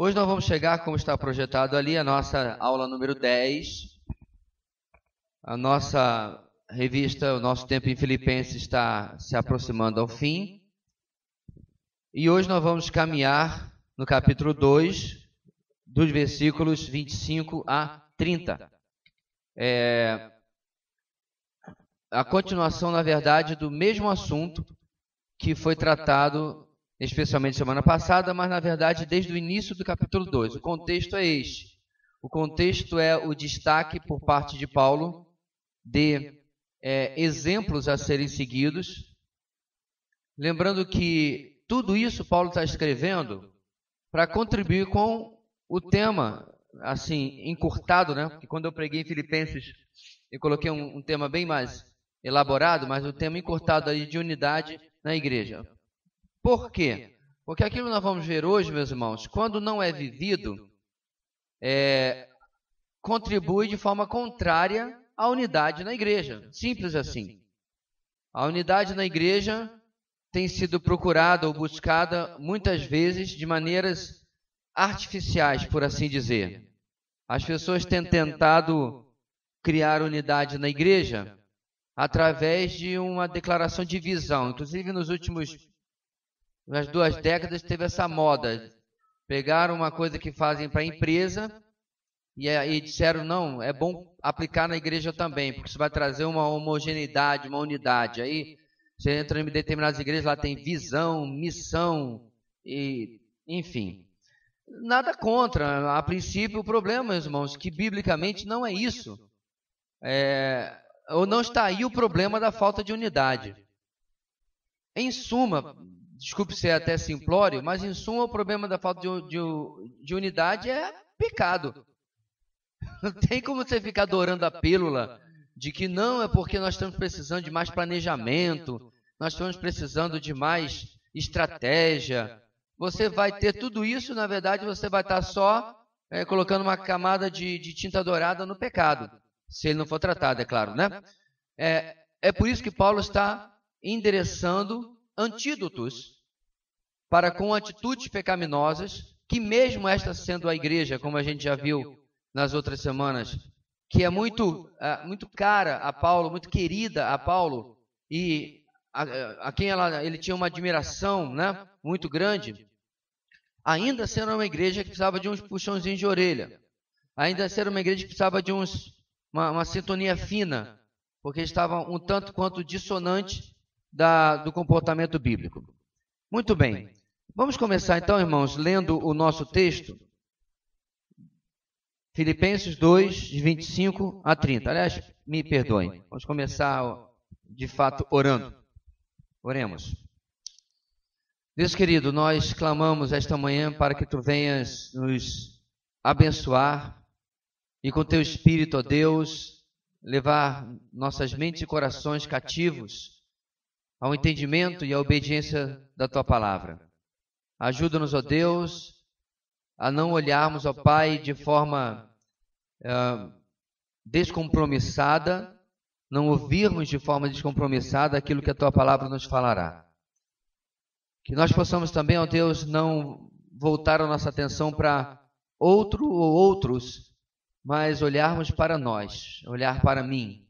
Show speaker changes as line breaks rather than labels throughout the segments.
Hoje nós vamos chegar, como está projetado ali, a nossa aula número 10. A nossa revista, o nosso tempo em Filipenses está se aproximando ao fim. E hoje nós vamos caminhar no capítulo 2, dos versículos 25 a 30. A continuação, na verdade, do mesmo assunto que foi tratado especialmente semana passada, mas na verdade desde o início do capítulo 2. O contexto é este. O contexto é o destaque por parte de Paulo de exemplos a serem seguidos. Lembrando que tudo isso Paulo está escrevendo para contribuir com o tema, assim, encurtado, né? Porque quando eu preguei em Filipenses, eu coloquei um tema bem mais elaborado, mas o tema encurtado aí de unidade na igreja. Por quê? Porque aquilo que nós vamos ver hoje, meus irmãos, quando não é vivido, contribui de forma contrária à unidade na igreja. Simples assim. A unidade na igreja tem sido procurada ou buscada muitas vezes de maneiras artificiais, por assim dizer. As pessoas têm tentado criar unidade na igreja através de uma declaração de visão. Inclusive, nas 2 décadas teve essa moda. Pegaram uma coisa que fazem para a empresa e disseram, não, é bom aplicar na igreja também, porque isso vai trazer uma homogeneidade, uma unidade. Aí você entra em determinadas igrejas, lá tem visão, missão, e, enfim. Nada contra. A princípio, o problema, meus irmãos, que biblicamente não é isso. Ou não está aí o problema da falta de unidade. Em suma, desculpe ser até simplório, mas em suma o problema da falta de unidade é pecado. Não tem como você ficar adorando a pílula de que não é porque nós estamos precisando de mais planejamento, nós estamos precisando de mais estratégia. Você vai ter tudo isso, na verdade você vai estar só colocando uma camada de tinta dourada no pecado, se ele não for tratado, é claro, né? É por isso que Paulo está endereçando antídotos para com atitudes pecaminosas, que mesmo esta sendo a igreja, como a gente já viu nas outras semanas, que é muito cara a Paulo, muito querida a Paulo, e a quem ele tinha uma admiração, né, muito grande, ainda sendo uma igreja que precisava de uns puxãozinhos de orelha, ainda sendo uma igreja que precisava de uma sintonia fina, porque estava um tanto quanto dissonante do comportamento bíblico. Muito bem. Vamos começar então, irmãos, lendo o nosso texto. Filipenses 2, de 25 a 30. Aliás, me perdoem. Vamos começar, de fato, orando. Oremos. Deus querido, nós clamamos esta manhã para que Tu venhas nos abençoar e com Teu Espírito, ó Deus, levar nossas mentes e corações cativos ao entendimento e à obediência da Tua palavra. Ajuda-nos, ó Deus, a não olharmos, ó Pai, de forma descompromissada, não ouvirmos de forma descompromissada aquilo que a Tua palavra nos falará. Que nós possamos também, ó Deus, não voltar a nossa atenção para outro ou outros, mas olharmos para nós, olhar para mim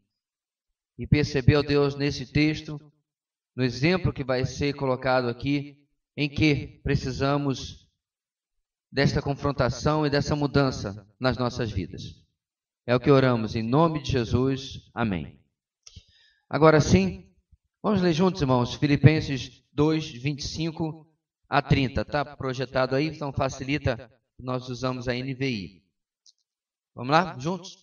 e perceber, ó Deus, nesse texto, no exemplo que vai ser colocado aqui, em que precisamos desta confrontação e dessa mudança nas nossas vidas. É o que oramos em nome de Jesus. Amém. Agora sim, vamos ler juntos, irmãos, Filipenses 2, 25 a 30. Está projetado aí, então facilita, nós usamos a NVI. Vamos lá, juntos?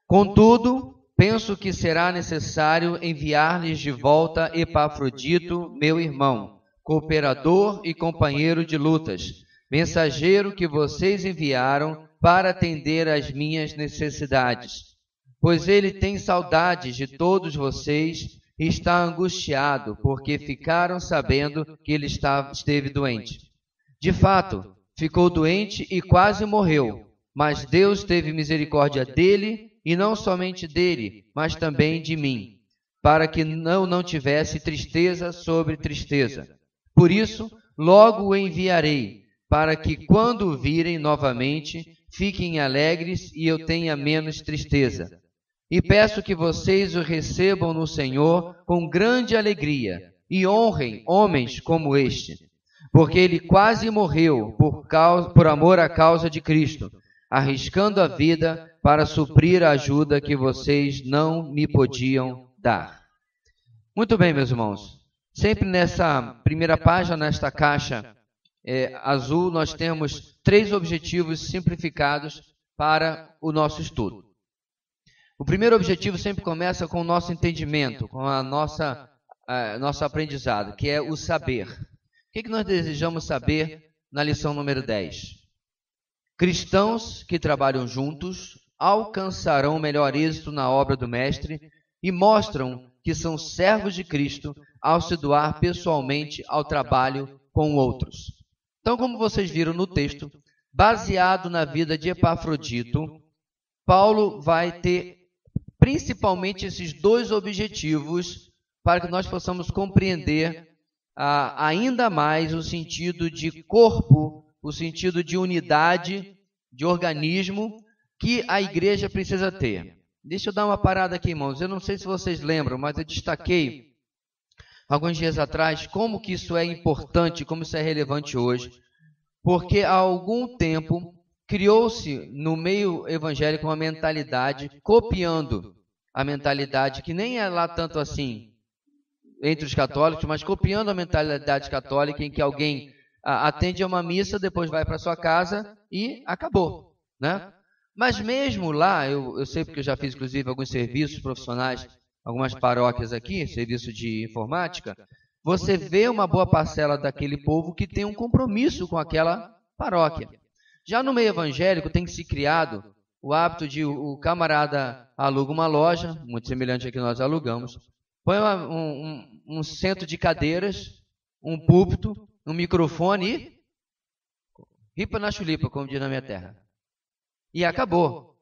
Contudo, penso que será necessário enviar-lhes de volta Epafrodito, meu irmão, cooperador e companheiro de lutas, mensageiro que vocês enviaram para atender às minhas necessidades. Pois ele tem saudades de todos vocês e está angustiado, porque ficaram sabendo que ele esteve doente. De fato, ficou doente e quase morreu, mas Deus teve misericórdia dele, e não somente dele, mas também de mim, para que não tivesse tristeza sobre tristeza. Por isso, logo o enviarei, para que, quando o virem novamente, fiquem alegres e eu tenha menos tristeza. E peço que vocês o recebam no Senhor com grande alegria e honrem homens como este, porque ele quase morreu por amor à causa de Cristo, arriscando a vida para suprir a ajuda que vocês não me podiam dar. Muito bem, meus irmãos. Sempre nessa primeira página, nesta caixa azul, nós temos 3 objetivos simplificados para o nosso estudo. O primeiro objetivo sempre começa com o nosso entendimento, com a nosso aprendizado, que é o saber. O que nós desejamos saber na lição número 10? Cristãos que trabalham juntos alcançarão melhor êxito na obra do Mestre e mostram que são servos de Cristo ao se doar pessoalmente ao trabalho com outros. Então, como vocês viram no texto, baseado na vida de Epafrodito, Paulo vai ter principalmente esses 2 objetivos para que nós possamos compreender ainda mais o sentido de corpo, o sentido de unidade, de organismo que a igreja precisa ter. Deixa eu dar uma parada aqui, irmãos. Eu não sei se vocês lembram, mas eu destaquei alguns dias atrás como que isso é importante, como isso é relevante hoje, porque há algum tempo criou-se no meio evangélico uma mentalidade, copiando a mentalidade que nem é lá tanto assim entre os católicos, mas copiando a mentalidade católica em que alguém atende a uma missa, depois vai para sua casa e acabou, né? Mas mesmo lá, eu sei porque eu já fiz inclusive alguns serviços profissionais, algumas paróquias aqui, serviço de informática, você vê uma boa parcela daquele povo que tem um compromisso com aquela paróquia. Já no meio evangélico tem se criado o hábito de o camarada aluga uma loja, muito semelhante a que nós alugamos, põe um centro de cadeiras, um púlpito, um microfone e ripa na chulipa, como diz na minha terra. E acabou.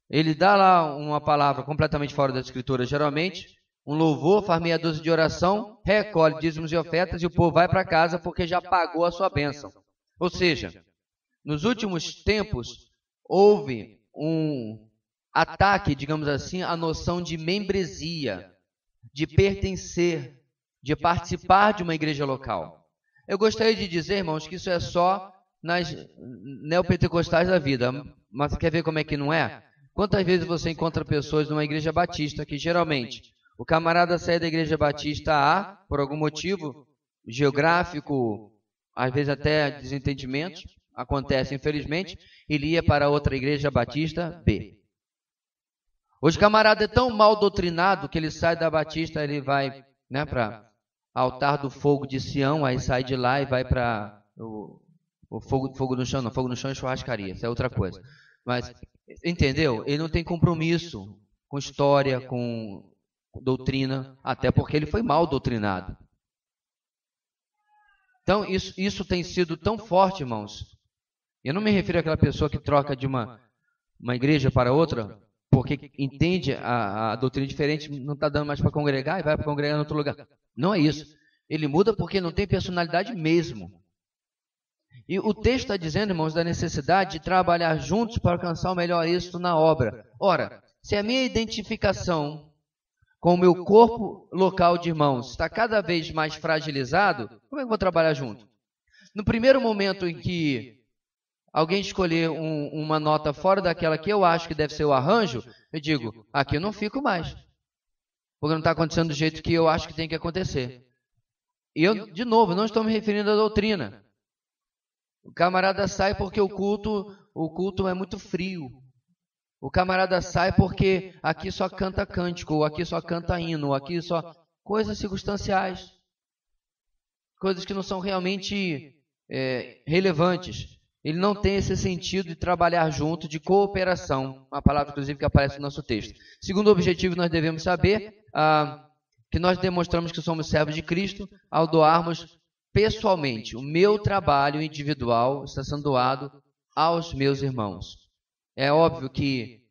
Ele dá lá uma palavra completamente fora da escritura, geralmente, um louvor, faz meia dúzia de oração, recolhe dízimos e ofertas e o povo vai para casa porque já pagou a sua bênção. Ou seja, nos últimos tempos, houve um ataque, digamos assim, à noção de membresia, de pertencer, de participar de uma igreja local. Eu gostaria de dizer, irmãos, que isso é só nas neopentecostais da vida, mas você quer ver como é que não é? Quantas vezes você encontra pessoas numa igreja batista que geralmente o camarada sai da igreja batista A, por algum motivo geográfico, às vezes até desentendimentos, acontece infelizmente, ele ia para outra igreja batista B. Hoje o camarada é tão mal doutrinado que ele sai da batista, ele vai para altar do fogo de Sião, aí sai de lá e vai para o fogo no chão, não, fogo no chão é churrascaria, isso é outra coisa. Mas, entendeu? Ele não tem compromisso com história, com doutrina, até porque ele foi mal doutrinado. Então, isso tem sido tão forte, irmãos. Eu não me refiro àquela pessoa que troca de uma igreja para outra, porque entende a doutrina diferente, não está dando mais para congregar e vai para congregar em outro lugar. Não é isso. Ele muda porque não tem personalidade mesmo. E o texto está dizendo, irmãos, da necessidade de trabalhar juntos para alcançar o melhor êxito na obra. Ora, se a minha identificação com o meu corpo local de irmãos está cada vez mais fragilizado, como é que eu vou trabalhar junto? No primeiro momento em que alguém escolher uma nota fora daquela que eu acho que deve ser o arranjo, eu digo, aqui eu não fico mais. Porque não está acontecendo do jeito que eu acho que tem que acontecer. E eu, de novo, não estou me referindo à doutrina. O camarada sai porque o culto é muito frio. O camarada sai porque aqui só canta cântico, ou aqui só canta hino, ou aqui só... Coisas circunstanciais. Coisas que não são realmente relevantes. Ele não tem esse sentido de trabalhar junto, de cooperação. Uma palavra, inclusive, que aparece no nosso texto. Segundo objetivo, nós devemos saber que nós demonstramos que somos servos de Cristo ao doarmos pessoalmente. O meu trabalho individual está sendo doado aos meus irmãos. É óbvio que,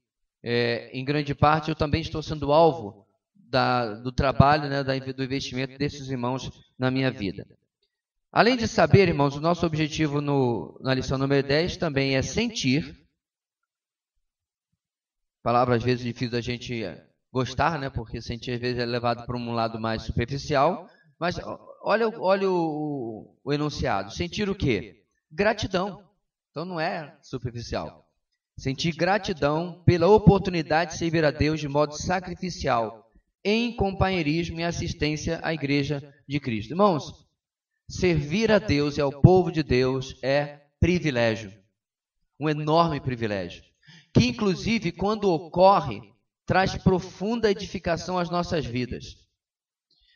em grande parte, eu também estou sendo alvo do trabalho, do investimento desses irmãos na minha vida. Além de saber, irmãos, o nosso objetivo na lição número 10 também é sentir. Palavra às vezes difícil da gente gostar, né? Porque sentir às vezes é levado para um lado mais superficial. Mas olha o enunciado. Sentir o quê? Gratidão. Então não é superficial. Sentir gratidão pela oportunidade de servir a Deus de modo sacrificial, em companheirismo e assistência à Igreja de Cristo. Irmãos, servir a Deus e ao povo de Deus é privilégio. Um enorme privilégio. Que inclusive, quando ocorre, traz profunda edificação às nossas vidas.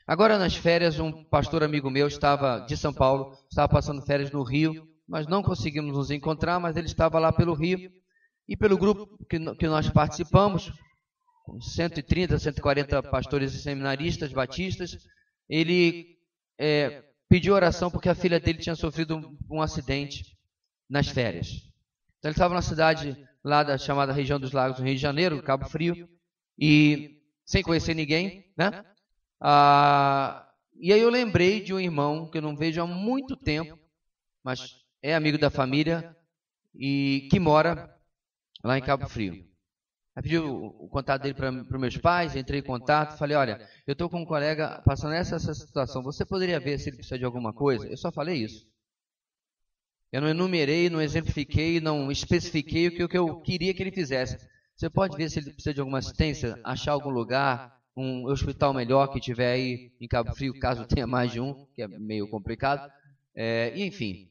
Agora nas férias, um pastor amigo meu de São Paulo, estava passando férias no Rio. Nós não conseguimos nos encontrar, mas ele estava lá pelo Rio. E pelo grupo que nós participamos, com 130, 140 pastores e seminaristas batistas, ele pediu oração porque a filha dele tinha sofrido um acidente nas férias. Então ele estava na cidade lá da chamada região dos Lagos, no Rio de Janeiro, Cabo Frio, e sem conhecer ninguém, né? E aí eu lembrei de um irmão que eu não vejo há muito tempo, mas é amigo da família e que mora lá em Cabo Frio. Aí pedi o contato dele para os meus pais, entrei em contato, falei, olha, eu estou com um colega passando essa situação, você poderia ver se ele precisa de alguma coisa? Eu só falei isso. Eu não enumerei, não exemplifiquei, não especifiquei o que eu queria que ele fizesse. Você pode ver se ele precisa de alguma assistência, achar algum lugar, um hospital melhor que tiver aí em Cabo Frio, caso tenha mais de um, que é meio complicado. E enfim,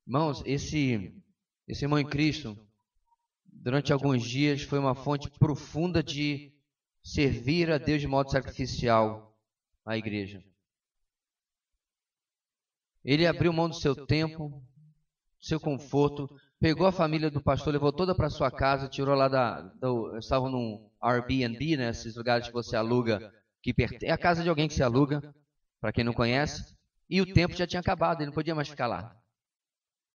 irmãos, esse irmão em Cristo, durante alguns dias, foi uma fonte profunda de servir a Deus de modo sacrificial à igreja. Ele abriu mão do seu tempo, seu conforto, pegou a família do pastor, levou toda para sua casa, tirou lá estavam num Airbnb, né, esses lugares que você aluga, é a casa de alguém que se aluga, para quem não conhece, e o tempo já tinha acabado, ele não podia mais ficar lá.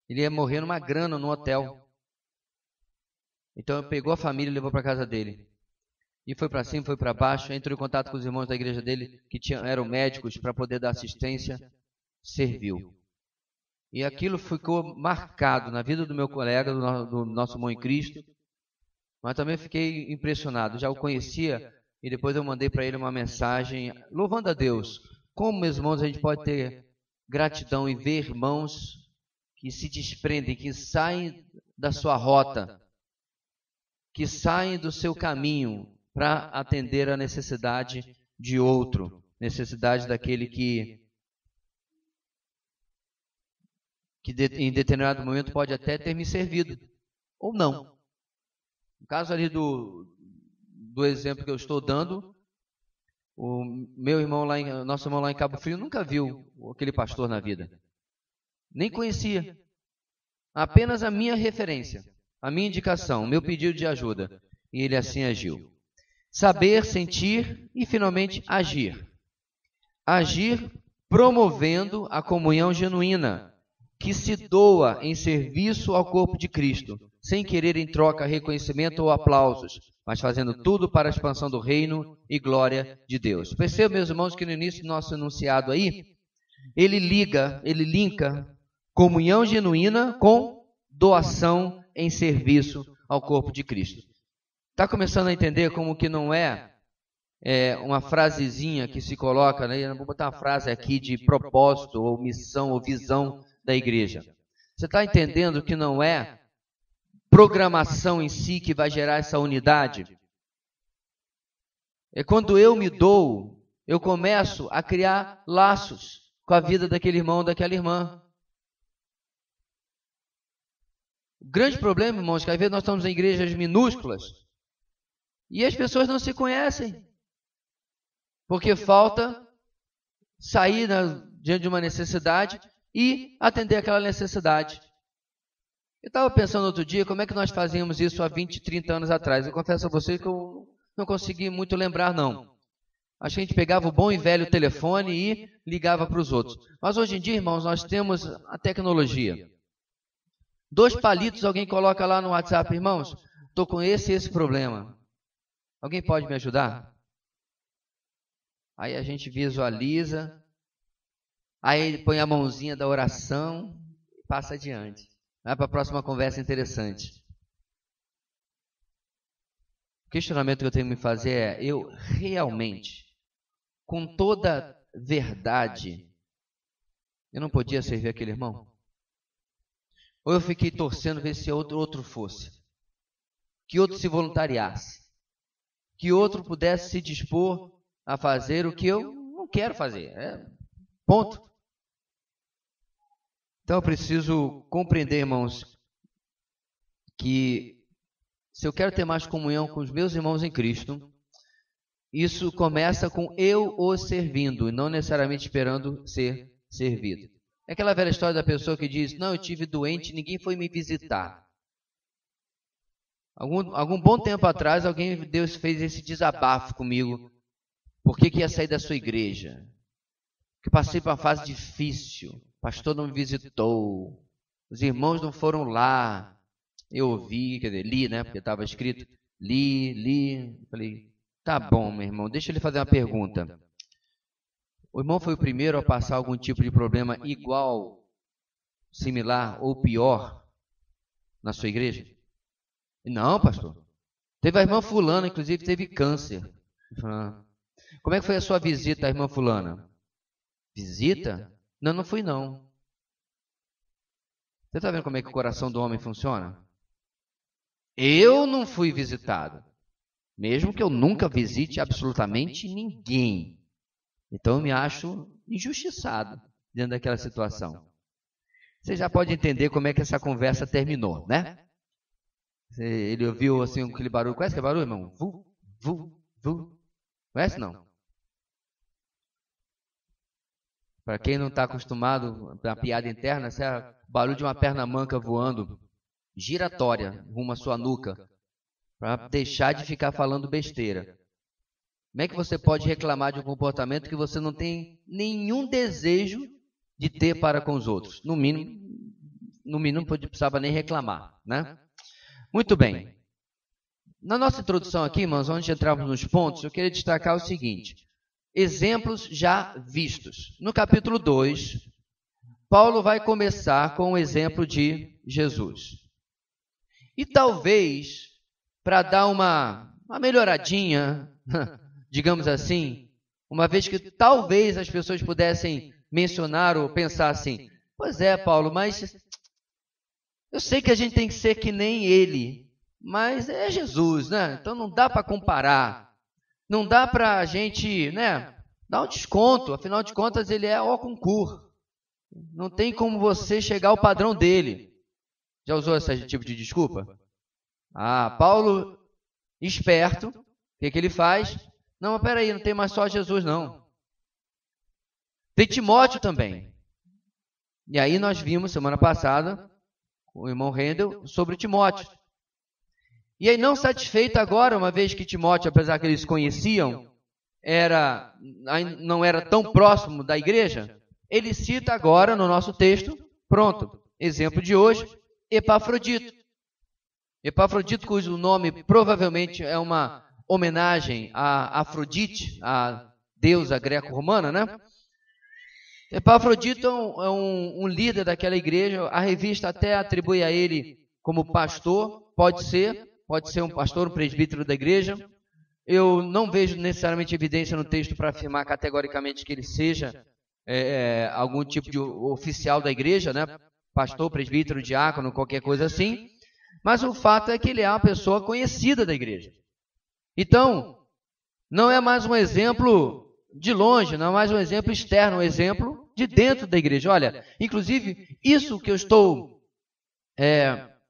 Ele ia morrer numa grana no hotel. Então pegou a família e levou para a casa dele. E foi para cima, foi para baixo, entrou em contato com os irmãos da igreja dele, que eram médicos, para poder dar assistência, serviu. E aquilo ficou marcado na vida do meu colega, do nosso irmão em Cristo, mas também fiquei impressionado. Já o conhecia e depois eu mandei para ele uma mensagem louvando a Deus. Como, meus irmãos, a gente pode ter gratidão e ver irmãos que se desprendem, que saem da sua rota, que saem do seu caminho para atender a necessidade de outro, necessidade daquele que em determinado momento pode até ter me servido, ou não. No caso ali do exemplo que eu estou dando, o nosso irmão lá em Cabo Frio nunca viu aquele pastor na vida. Nem conhecia. Apenas a minha referência, a minha indicação, o meu pedido de ajuda. E ele assim agiu. Saber, sentir e finalmente agir. Agir promovendo a comunhão genuína, que se doa em serviço ao corpo de Cristo, sem querer em troca reconhecimento ou aplausos, mas fazendo tudo para a expansão do reino e glória de Deus. Perceba, meus irmãos, que no início do nosso enunciado aí, ele linka comunhão genuína com doação em serviço ao corpo de Cristo. Está começando a entender como que não é uma frasezinha que se coloca, né? Eu não vou botar uma frase aqui de propósito, ou missão, ou visão da igreja. Você está entendendo que não é programação em si que vai gerar essa unidade? É quando eu me dou, eu começo a criar laços com a vida daquele irmão, daquela irmã. O grande problema, irmãos, é que às vezes nós estamos em igrejas minúsculas e as pessoas não se conhecem. Porque falta sair diante de uma necessidade e atender aquela necessidade. Eu estava pensando outro dia como é que nós fazíamos isso há 20, 30 anos atrás. Eu confesso a vocês que eu não consegui muito lembrar, não. Acho que a gente pegava o bom e velho telefone e ligava para os outros. Mas hoje em dia, irmãos, nós temos a tecnologia. 2 palitos, alguém coloca lá no WhatsApp, irmãos, estou com esse problema. Alguém pode me ajudar? Aí a gente visualiza Aí põe a mãozinha da oração e passa adiante. Vai para a próxima conversa interessante. O questionamento que eu tenho que me fazer é: eu realmente, com toda verdade, eu não podia servir aquele irmão? Ou eu fiquei torcendo ver se outro fosse? Que outro se voluntariasse? Que outro pudesse se dispor a fazer o que eu não quero fazer? Ponto. Então eu preciso compreender, irmãos, que se eu quero ter mais comunhão com os meus irmãos em Cristo, isso começa com eu os servindo e não necessariamente esperando ser servido. É aquela velha história da pessoa que diz: não, eu tive doente, ninguém foi me visitar. Algum bom tempo atrás, Deus fez esse desabafo comigo. Por que ia sair da sua igreja? Que passei por uma fase difícil, o pastor não me visitou, os irmãos não foram lá. Eu ouvi, quer dizer, li, né? Porque estava escrito, li. Falei, tá bom, meu irmão, deixa ele fazer uma pergunta. O irmão foi o primeiro a passar algum tipo de problema igual, similar ou pior na sua igreja? Não, pastor. Teve a irmã fulana, inclusive teve câncer. Como é que foi a sua visita à irmã fulana? Visita? Não fui não. Você está vendo como é que o coração do homem funciona? Eu não fui visitado. Mesmo que eu nunca visite absolutamente ninguém. Então eu me acho injustiçado dentro daquela situação. Você já pode entender como é que essa conversa terminou, né? Ele ouviu assim aquele barulho. Conhece aquele barulho, irmão? Vu. Conhece não? Para quem não está acostumado a piada interna, esse é o barulho de uma perna manca voando, giratória, rumo à sua nuca, para deixar de ficar falando besteira. Como é que você pode reclamar de um comportamento que você não tem nenhum desejo de ter para com os outros? No mínimo não precisava nem reclamar, né? Muito bem. Na nossa introdução aqui, irmãos, onde entramos nos pontos, eu queria destacar o seguinte: exemplos já vistos. No capítulo 2, Paulo vai começar com o exemplo de Jesus. E talvez, para dar uma melhoradinha, digamos assim, uma vez que talvez as pessoas pudessem mencionar ou pensar assim: pois é, Paulo, mas eu sei que a gente tem que ser que nem ele, mas é Jesus, né? Então não dá para comparar. Não dá para a gente, né, dar um desconto. Afinal de contas, ele é ao concurso. Não tem como você chegar ao padrão dele. Já usou esse tipo de desculpa? Paulo, esperto, o que ele faz? Não, mas peraí, não tem mais só Jesus, não. Tem Timóteo também. E aí nós vimos, semana passada, o irmão Rendel, sobre Timóteo. E aí, não satisfeito agora, uma vez que Timóteo, apesar que eles conheciam, não era tão próximo da igreja, ele cita agora no nosso texto, pronto, exemplo de hoje, Epafrodito. Epafrodito, cujo nome provavelmente é uma homenagem a Afrodite, a deusa greco-romana, né? Epafrodito é um líder daquela igreja. A revista até atribui a ele como pastor, pode ser um pastor, um presbítero da igreja. Eu não vejo necessariamente evidência no texto para afirmar categoricamente que ele seja algum tipo de oficial da igreja, né? Pastor, presbítero, diácono, qualquer coisa assim. Mas o fato é que ele é uma pessoa conhecida da igreja. Então, não é mais um exemplo de longe, não é mais um exemplo externo, um exemplo de dentro da igreja. Olha, inclusive, isso que eu estou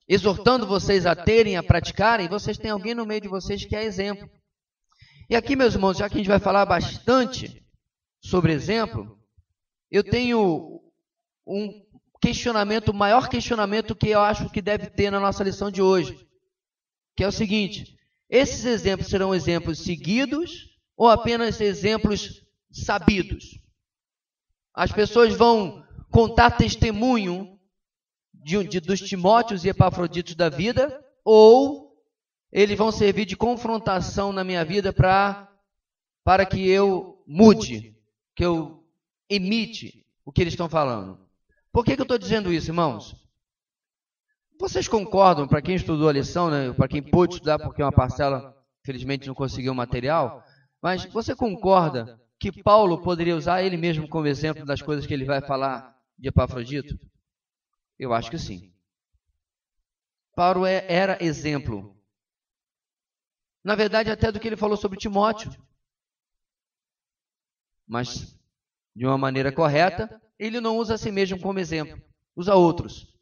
exortando vocês a terem, a praticarem, vocês têm alguém no meio de vocês que é exemplo. E aqui, meus irmãos, já que a gente vai falar bastante sobre exemplo, eu tenho um questionamento, o maior questionamento que eu acho que deve ter na nossa lição de hoje, que é o seguinte: esses exemplos serão exemplos seguidos ou apenas exemplos sabidos? As pessoas vão contar testemunho dos Timóteos e Epafroditos da vida, ou eles vão servir de confrontação na minha vida para que eu mude, que eu imite o que eles estão falando. Por que eu estou dizendo isso, irmãos? Vocês concordam, para quem estudou a lição, né, para quem pôde estudar, porque uma parcela, infelizmente, não conseguiu o material, mas você concorda que Paulo poderia usar ele mesmo como exemplo das coisas que ele vai falar de Epafrodito? Eu acho que sim. Paulo era exemplo. Na verdade, até do que ele falou sobre Timóteo. Mas, de uma maneira correta, ele não usa a si mesmo como exemplo. Usa outros.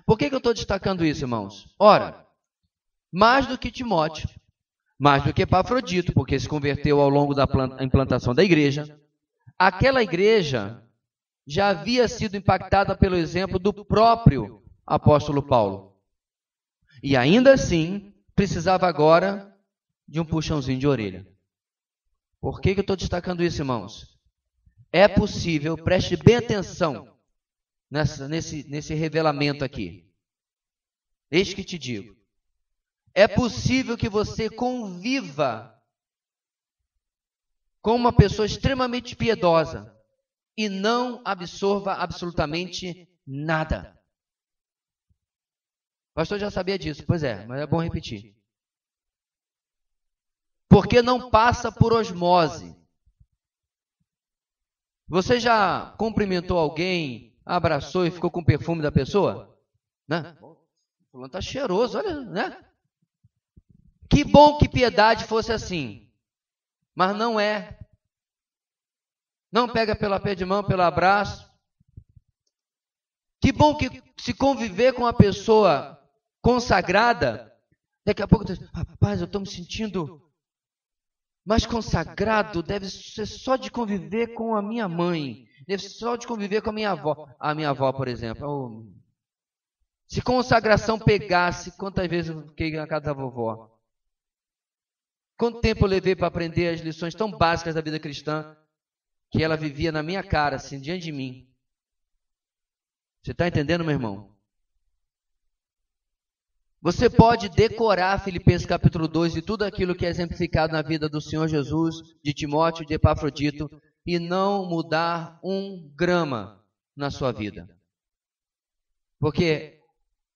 Por que eu estou destacando isso, irmãos? Ora, mais do que Timóteo, mais do que Epafrodito, porque se converteu ao longo da implantação da igreja, aquela igreja já havia sido impactada pelo exemplo do próprio apóstolo Paulo. E ainda assim, precisava agora de um puxãozinho de orelha. Por que eu estou destacando isso, irmãos? É possível, preste bem atenção nesse revelamento aqui. Eis que te digo. É possível que você conviva com uma pessoa extremamente piedosa e não absorva absolutamente nada. O pastor já sabia disso, pois é, mas é bom repetir. Porque não passa por osmose. Você já cumprimentou alguém, abraçou e ficou com o perfume da pessoa? Né? O fulano está cheiroso, olha, né? Que bom que piedade fosse assim. Mas não é. Não pega pelo aperto de mão, pelo abraço. Que bom que se conviver com uma pessoa consagrada, daqui a pouco, rapaz, eu estou me sentindo mais consagrado, deve ser só de conviver com a minha mãe, deve ser só de conviver com a minha avó. A minha avó, por exemplo. Oh, se consagração pegasse, quantas vezes eu fiquei na casa da vovó? Quanto tempo eu levei para aprender as lições tão básicas da vida cristã, que ela vivia na minha cara, assim, diante de mim. Você está entendendo, meu irmão? Você pode decorar Filipenses capítulo 2 e tudo aquilo que é exemplificado na vida do Senhor Jesus, de Timóteo e de Epafrodito, e não mudar um grama na sua vida. Porque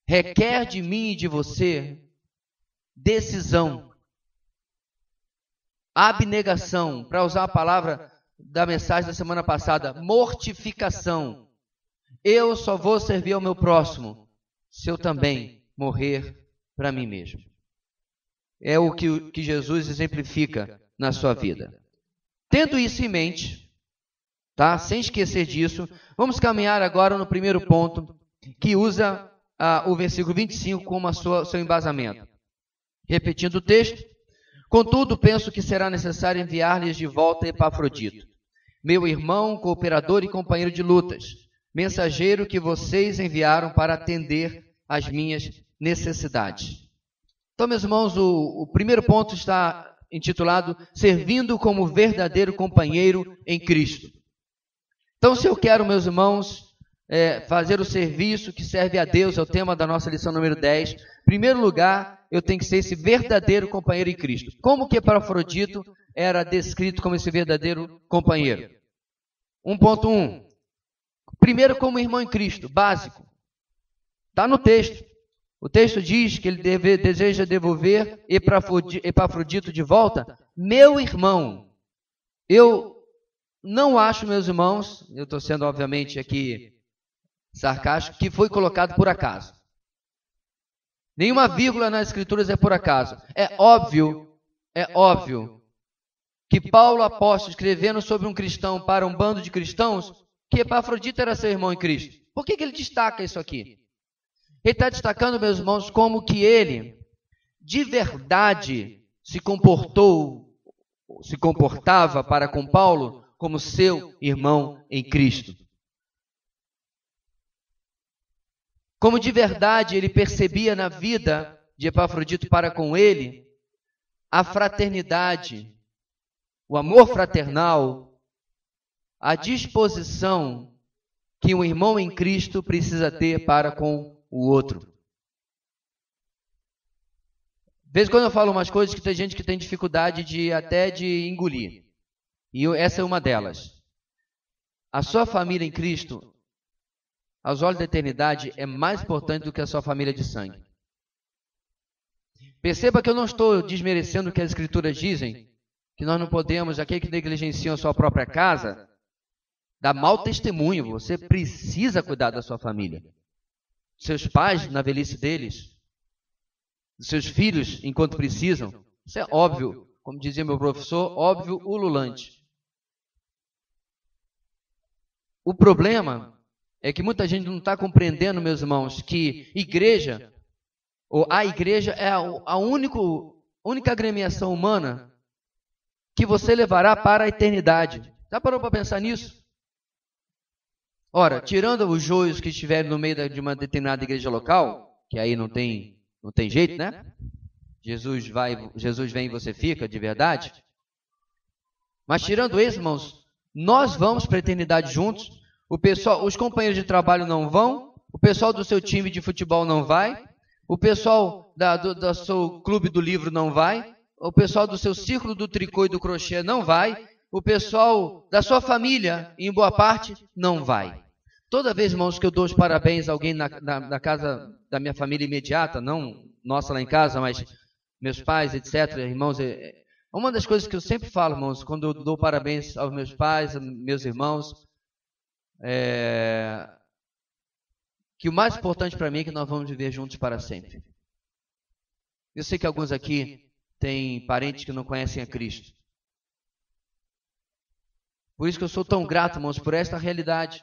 requer de mim e de você decisão, abnegação, para usar a palavra da mensagem da semana passada, mortificação. Eu só vou servir ao meu próximo se eu também morrer para mim mesmo. É o que Jesus exemplifica na sua vida. Tendo isso em mente, tá? Sem esquecer disso, vamos caminhar agora no primeiro ponto, que usa o versículo 25 como seu embasamento. Repetindo o texto: contudo, penso que será necessário enviar-lhes de volta Epafrodito, meu irmão, cooperador e companheiro de lutas, mensageiro que vocês enviaram para atender às minhas necessidades. Então, meus irmãos, o primeiro ponto está intitulado Servindo como verdadeiro companheiro em Cristo. Então, se eu quero, meus irmãos, fazer o serviço que serve a Deus, é o tema da nossa lição número 10, em primeiro lugar, eu tenho que ser esse verdadeiro companheiro em Cristo. Como que Epafrodito era descrito como esse verdadeiro companheiro? 1.1. Primeiro, como irmão em Cristo, básico. Está no texto. O texto diz que ele deseja devolver Epafrodito de volta. Meu irmão. Eu não acho, meus irmãos, eu estou sendo obviamente aqui sarcástico, que foi colocado por acaso. Nenhuma vírgula nas escrituras é por acaso. É óbvio que Paulo apóstolo, escrevendo sobre um cristão para um bando de cristãos, que Epafrodito era seu irmão em Cristo. Por que ele destaca isso aqui? Ele está destacando, meus irmãos, como que ele, de verdade, se comportava para com Paulo como seu irmão em Cristo. Como de verdade ele percebia na vida de Epafrodito para com ele a fraternidade, o amor fraternal, a disposição que um irmão em Cristo precisa ter para com o outro. De vez em quando eu falo umas coisas que tem gente que tem dificuldade até de engolir. E essa é uma delas. a sua família em Cristo, aos olhos da eternidade, é mais importante do que a sua família de sangue. Perceba que eu não estou desmerecendo o que as Escrituras dizem, que nós não podemos, aquele que negligencia a sua própria casa, dar mau testemunho. Você precisa cuidar da sua família. Seus pais, na velhice deles, dos seus filhos, enquanto precisam. Isso é óbvio, como dizia meu professor, óbvio ululante. O problema é que muita gente não está compreendendo, meus irmãos, que igreja, ou a igreja é a única agremiação humana que você levará para a eternidade. Já parou para pensar nisso? Ora, tirando os joios que estiverem no meio de uma determinada igreja local, que aí não tem jeito, né? Jesus vem e você fica, de verdade. Mas tirando isso, irmãos, nós vamos para a eternidade juntos. Os companheiros de trabalho não vão, o pessoal do seu time de futebol não vai, o pessoal do seu clube do livro não vai, o pessoal do seu círculo do tricô e do crochê não vai, o pessoal da sua família, em boa parte, não vai. Toda vez, irmãos, que eu dou os parabéns a alguém na casa da minha família imediata, não nossa lá em casa, mas meus pais, etc., irmãos, uma das coisas que eu sempre falo, irmãos, quando eu dou parabéns aos meus pais, aos meus irmãos, que o mais importante para mim é que nós vamos viver juntos para sempre. Eu sei que alguns aqui têm parentes que não conhecem a Cristo. Por isso que eu sou tão grato, irmãos, por esta realidade.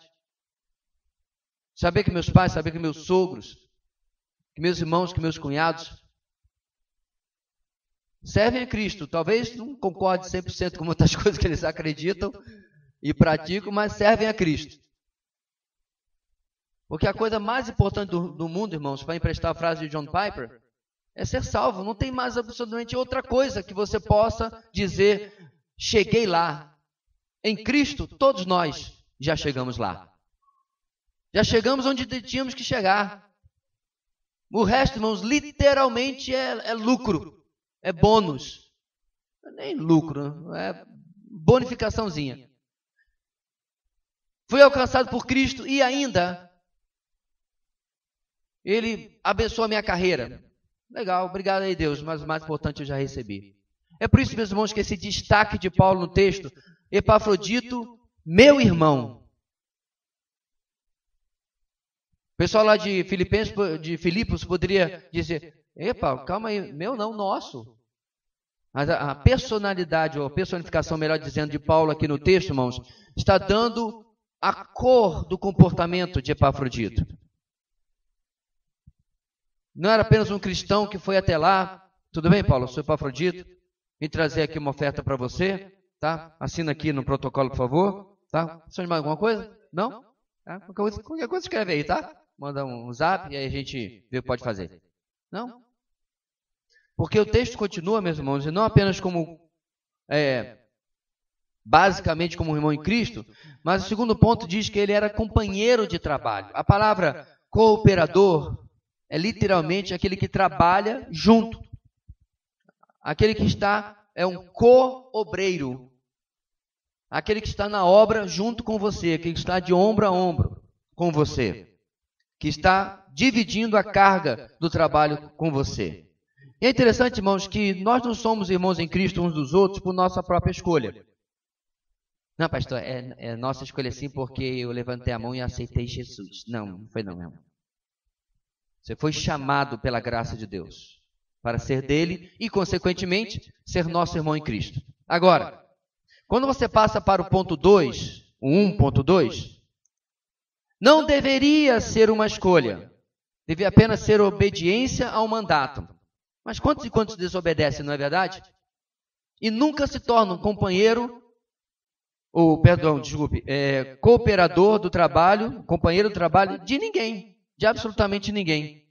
Saber que meus pais, saber que meus sogros, que meus irmãos, que meus cunhados servem a Cristo. Talvez não concorde 100% com muitas coisas que eles acreditam e praticam, mas servem a Cristo. Porque a coisa mais importante do mundo, irmãos, para emprestar a frase de John Piper, é ser salvo. Não tem mais absolutamente outra coisa que você possa dizer, cheguei lá. Em Cristo, todos nós já chegamos lá. Já chegamos onde tínhamos que chegar. O resto, irmãos, literalmente é lucro. É bônus. Não é nem lucro, é bonificaçãozinha. Fui alcançado por Cristo e ainda Ele abençoa a minha carreira. Legal, obrigado aí, Deus, mas o mais importante eu já recebi. É por isso, meus irmãos, que esse destaque de Paulo no texto, Epafrodito, meu irmão. O pessoal lá de Filipos poderia dizer, epa, calma aí, meu não, nosso. Mas a personalidade, ou a personificação, melhor dizendo, de Paulo aqui no texto, irmãos, está dando a cor do comportamento de Epafrodito. Não era apenas um cristão que foi até lá. Tudo bem, Paulo? Eu sou Epafrodito. Vim trazer aqui uma oferta para você. Tá? Assina aqui no protocolo, por favor. Tá? Precisa de mais alguma coisa? Não? Tá? Qualquer coisa escreve aí, tá? Manda um zap e aí a gente vê o que pode fazer. Não? Porque o texto continua, meus irmãos, e não apenas como, basicamente como um irmão em Cristo, mas o segundo ponto diz que ele era companheiro de trabalho. A palavra cooperador é literalmente aquele que trabalha junto. Aquele que é um co-obreiro. Aquele que está na obra junto com você, aquele que está de ombro a ombro com você. Que está dividindo a carga do trabalho com você. E é interessante, irmãos, que nós não somos irmãos em Cristo uns dos outros por nossa própria escolha. Não, pastor, é nossa escolha sim porque eu levantei a mão e aceitei Jesus. Não foi não, irmão. Você foi chamado pela graça de Deus para ser dele e, consequentemente, ser nosso irmão em Cristo. Agora, quando você passa para o ponto 2, o 1.2, não deveria ser uma escolha. Devia apenas ser obediência ao mandato. Mas quantos e quantos desobedecem, não é verdade? E nunca se tornam cooperador do trabalho, companheiro do trabalho de ninguém. De absolutamente ninguém.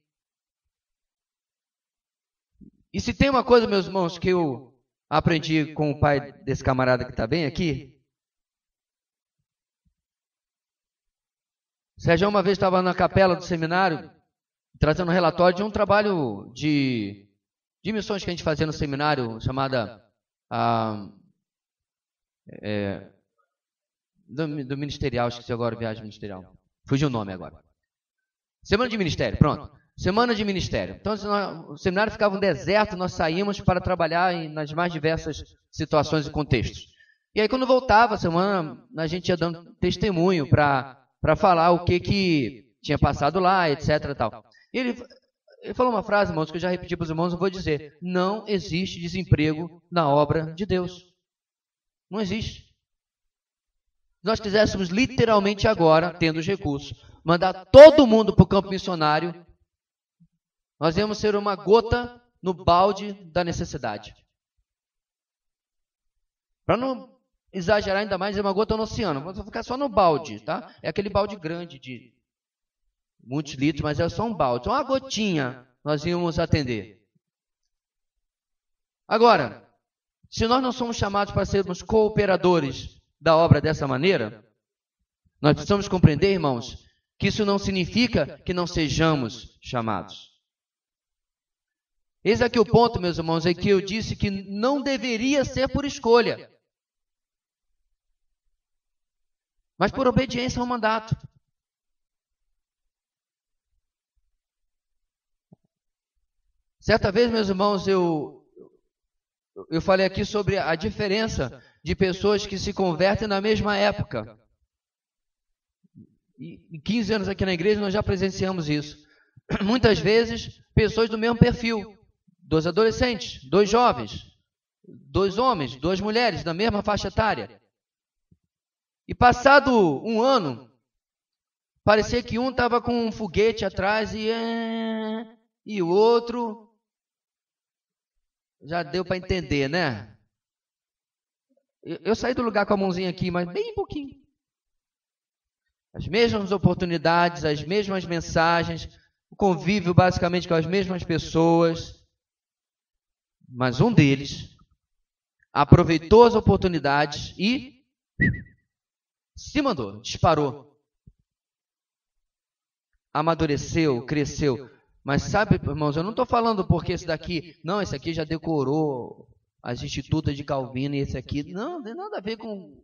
E se tem uma coisa, meus irmãos, que eu aprendi com o pai desse camarada que está bem aqui. Sérgio uma vez estava na capela do seminário, trazendo um relatório de um trabalho de missões que a gente fazia no seminário, chamada do ministerial, esqueci agora, viagem ministerial. Fugiu o nome agora. Semana de ministério, pronto. Semana de ministério. Então, o seminário ficava um deserto, nós saímos para trabalhar nas mais diversas situações e contextos. E aí, quando voltava a semana, a gente ia dando testemunho para falar o que tinha passado lá, etc. Tal. E ele falou uma frase, irmãos, que eu já repeti para os irmãos, eu vou dizer: não existe desemprego na obra de Deus. Não existe. Se nós quiséssemos literalmente agora, tendo os recursos, mandar todo mundo para o campo missionário, nós íamos ser uma gota no balde da necessidade. Para não exagerar ainda mais, é uma gota no oceano. Vamos ficar só no balde, tá? É aquele balde grande de muitos litros, mas é só um balde. Uma gotinha nós íamos atender. Agora, se nós não somos chamados para sermos cooperadores da obra dessa maneira, nós precisamos compreender, irmãos, que isso não significa que não sejamos chamados. Eis aqui o ponto, meus irmãos, é que eu disse que não deveria ser por escolha, mas por obediência ao mandato. Certa vez, meus irmãos, eu falei aqui sobre a diferença de pessoas que se convertem na mesma época. E 15 anos aqui na igreja nós já presenciamos isso. Muitas vezes, pessoas do mesmo perfil. 2 adolescentes, 2 jovens, 2 homens, 2 mulheres da mesma faixa etária. E passado um ano, parecia que um estava com um foguete atrás e o outro... Já deu para entender, né? Eu saí do lugar com a mãozinha aqui, mas bem pouquinho. As mesmas oportunidades, as mesmas mensagens, o convívio basicamente com as mesmas pessoas. Mas um deles aproveitou as oportunidades e se mandou, disparou. Amadureceu, cresceu. Mas sabe, irmãos, eu não estou falando porque esse daqui... Não, esse aqui já decorou as institutas de Calvino e esse aqui... Não, não tem nada a ver com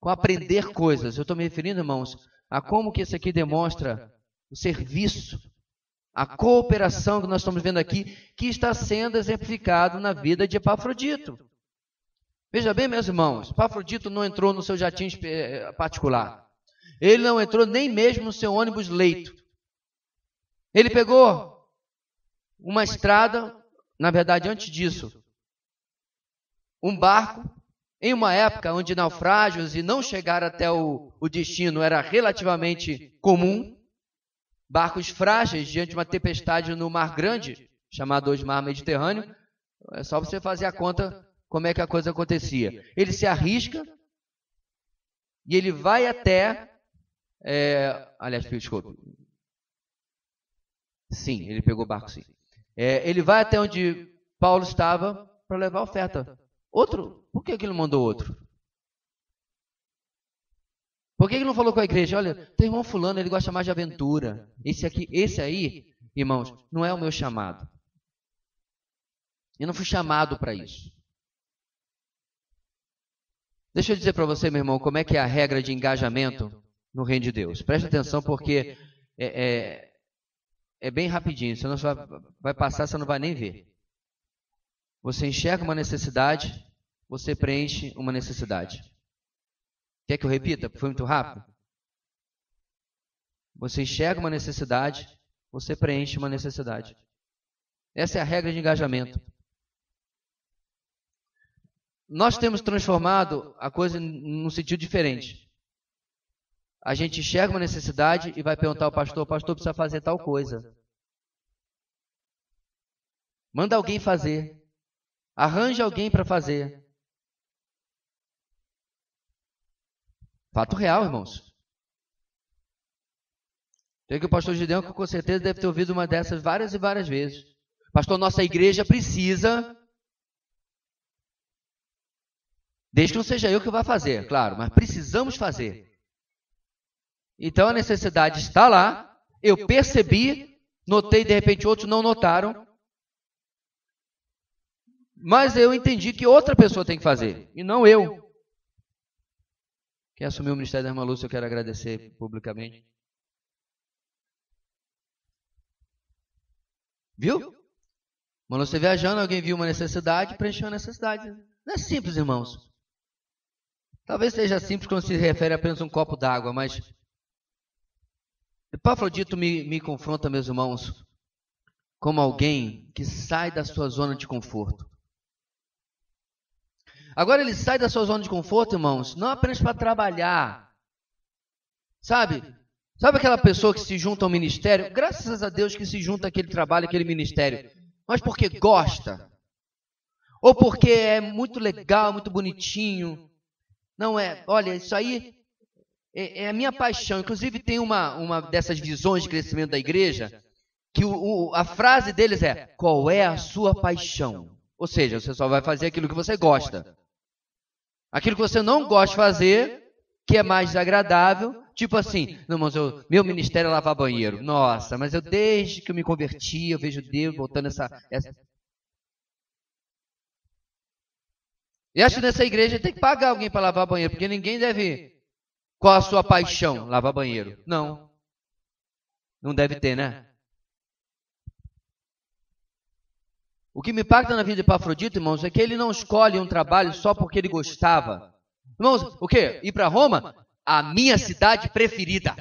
aprender coisas. Eu estou me referindo, irmãos, a como que esse aqui demonstra o serviço, a cooperação que nós estamos vendo aqui, que está sendo exemplificado na vida de Epafrodito. Veja bem, meus irmãos, Epafrodito não entrou no seu jatinho particular. Ele não entrou nem mesmo no seu ônibus leito. Ele pegou uma estrada, na verdade, antes disso, um barco, em uma época onde naufrágios e não chegar até o destino era relativamente comum, barcos frágeis diante de uma tempestade no Mar Grande, chamado hoje Mar Mediterrâneo, é só você fazer a conta como é que a coisa acontecia. Ele se arrisca e ele vai até... aliás, desculpe. Sim, ele pegou o barco, sim. Ele vai até onde Paulo estava para levar a oferta. Outro? Por que ele não mandou outro? Por que ele não falou com a igreja? Olha, tem irmão fulano, ele gosta mais de aventura. Esse aí, irmãos, não é o meu chamado. Eu não fui chamado para isso. Deixa eu dizer para você, meu irmão, como é que é a regra de engajamento no reino de Deus. Preste atenção porque é bem rapidinho, senão você vai passar, você não vai nem ver. Você enxerga uma necessidade, você preenche uma necessidade. Quer que eu repita? Foi muito rápido? Você enxerga uma necessidade, você preenche uma necessidade. Essa é a regra de engajamento. Nós temos transformado a coisa num sentido diferente. A gente enxerga uma necessidade e vai perguntar ao pastor: o pastor precisa fazer tal coisa. Manda alguém fazer. Arranja alguém para fazer. Fato real, irmãos. Tem que o pastor Gideão, que com certeza deve ter ouvido uma dessas várias e várias vezes. Pastor, nossa igreja precisa... Desde que não seja eu que vá fazer, claro, mas precisamos fazer. Então a necessidade está lá, eu percebi, notei, de repente outros não notaram, mas eu entendi que outra pessoa tem que fazer, e não eu. Quem assumiu o ministério da irmã Lúcia, eu quero agradecer publicamente. Viu? Irmã Lúcia viajando, alguém viu uma necessidade, preencheu a necessidade. Não é simples, irmãos. Talvez seja simples quando se refere a apenas um copo d'água, mas Epafrodito me confronta, meus irmãos, como alguém que sai da sua zona de conforto. Agora ele sai da sua zona de conforto, irmãos, não apenas para trabalhar. Sabe aquela pessoa que se junta ao ministério? Graças a Deus que se junta àquele trabalho, àquele ministério. Mas porque gosta. Ou porque é muito legal, muito bonitinho. Não é, olha, isso aí é a minha paixão. Inclusive tem uma dessas visões de crescimento da igreja, que a frase deles é: qual é a sua paixão? Ou seja, você só vai fazer aquilo que você gosta. Aquilo que você não gosta de fazer, que é mais desagradável, tipo assim, não, mas meu ministério é lavar banheiro. Nossa, mas desde que eu me converti, eu vejo Deus voltando essa... E acho que nessa igreja tem que pagar alguém para lavar banheiro, porque ninguém deve... Qual a sua paixão? Lavar banheiro. Não. Não deve ter, né? O que me impacta na vida de Epafrodito, irmãos, é que ele não escolhe um trabalho só porque ele gostava. Irmãos, o quê? Ir para Roma? A minha cidade preferida.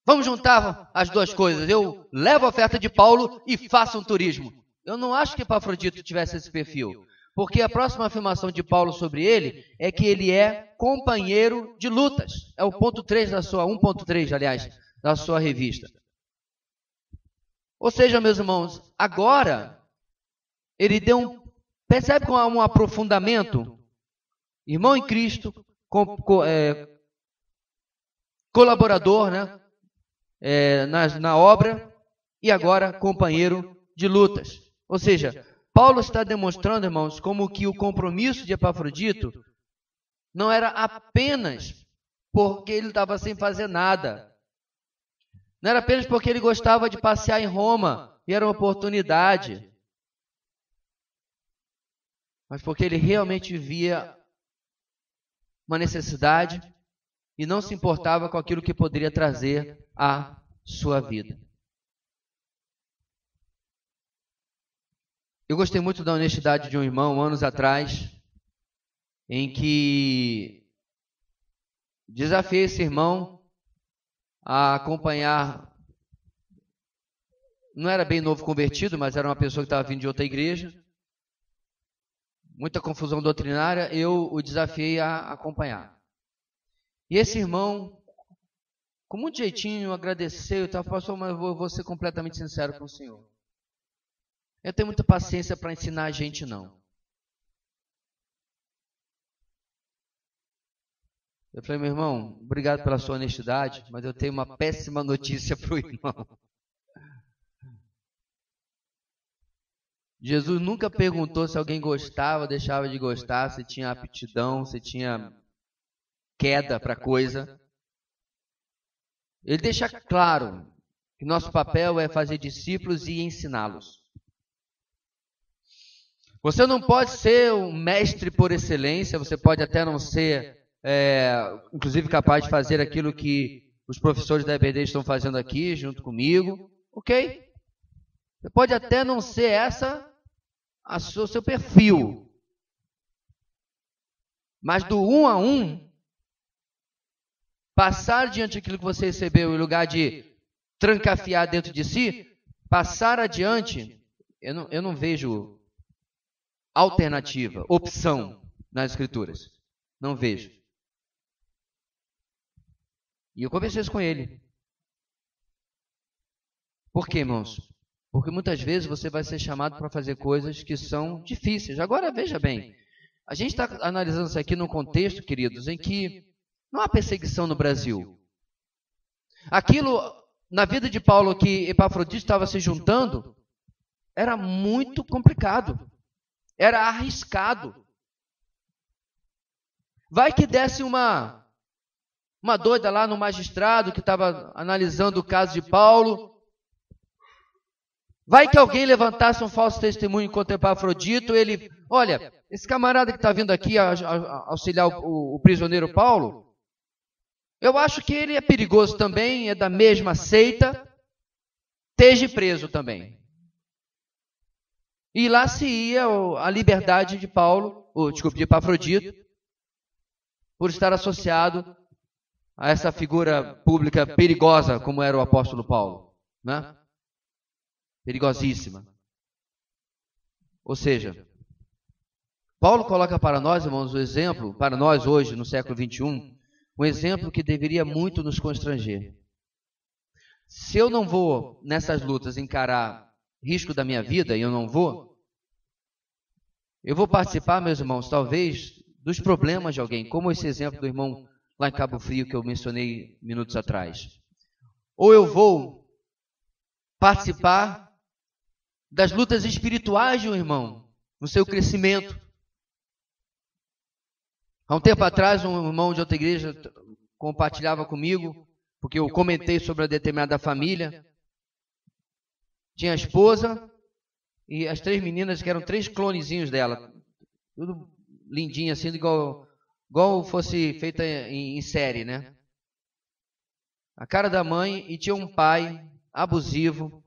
Vamos juntar as duas coisas. Eu levo a oferta de Paulo e faço um turismo. Eu não acho que Epafrodito tivesse esse perfil. Porque a próxima afirmação de Paulo sobre ele é que ele é companheiro de lutas. É o ponto 3 da sua, 1.3, aliás, da sua revista. Ou seja, meus irmãos, agora ele deu percebe com um aprofundamento, irmão em Cristo, colaborador, né, na obra, e agora companheiro de lutas. Ou seja, Paulo está demonstrando, irmãos, como que o compromisso de Epafrodito não era apenas porque ele estava sem fazer nada. Não era apenas porque ele gostava de passear em Roma e era uma oportunidade. Mas porque ele realmente via uma necessidade e não se importava com aquilo que poderia trazer à sua vida. Eu gostei muito da honestidade de um irmão, anos atrás, em que desafiei esse irmão a acompanhar, não era bem novo convertido, mas era uma pessoa que estava vindo de outra igreja, muita confusão doutrinária, eu o desafiei a acompanhar. E esse irmão, com muito jeitinho, agradeceu e tal, pastor, mas eu vou ser completamente sincero com o senhor. Eu tenho muita paciência para ensinar a gente, não. Eu falei, meu irmão, obrigado pela sua honestidade, mas eu tenho uma péssima notícia para o irmão. Jesus nunca perguntou se alguém gostava ou deixava de gostar, se tinha aptidão, se tinha queda para coisa. Ele deixa claro que nosso papel é fazer discípulos e ensiná-los. Você não pode ser um mestre por excelência, você pode até não ser, inclusive, capaz de fazer aquilo que os professores da EBD estão fazendo aqui, junto comigo, ok? Você pode até não ser o seu perfil. Mas do 1 a 1, passar diante daquilo que você recebeu, em lugar de trancafiar dentro de si, passar adiante, eu não vejo alternativa, opção nas Escrituras. Não vejo. E eu conversei isso com ele. Por quê, irmãos? Porque muitas vezes você vai ser chamado para fazer coisas que são difíceis. Agora, veja bem, a gente está analisando isso aqui num contexto, queridos, em que não há perseguição no Brasil. Aquilo, na vida de Paulo, que Epafrodito estava se juntando, era muito complicado. Era arriscado. Vai que desse uma doida lá no magistrado que estava analisando o caso de Paulo. Vai que alguém levantasse um falso testemunho contra Epafrodito, ele, olha, esse camarada que está vindo aqui auxiliar o prisioneiro Paulo, Eu acho que ele é perigoso também, é da mesma seita, esteja preso também. E lá se ia a liberdade de Paulo, de Epafrodito, por estar associado a essa figura pública perigosa, como era o apóstolo Paulo, né? Perigosíssima. Ou seja, Paulo coloca para nós, irmãos, o exemplo, para nós hoje, no século 21, um exemplo que deveria muito nos constranger. Se eu não vou, nessas lutas, encarar risco da minha vida, e eu não vou, eu vou participar, meus irmãos, talvez, dos problemas de alguém, como esse exemplo do irmão lá em Cabo Frio, que eu mencionei minutos atrás. Ou eu vou participar das lutas espirituais de um irmão, no seu crescimento. Há um tempo atrás, um irmão de outra igreja compartilhava comigo, porque eu comentei sobre a determinada família. Tinha a esposa e as 3 meninas, que eram 3 clonezinhos dela. Tudo lindinho, assim, igual fosse feita em série, né? A cara da mãe, e tinha um pai abusivo,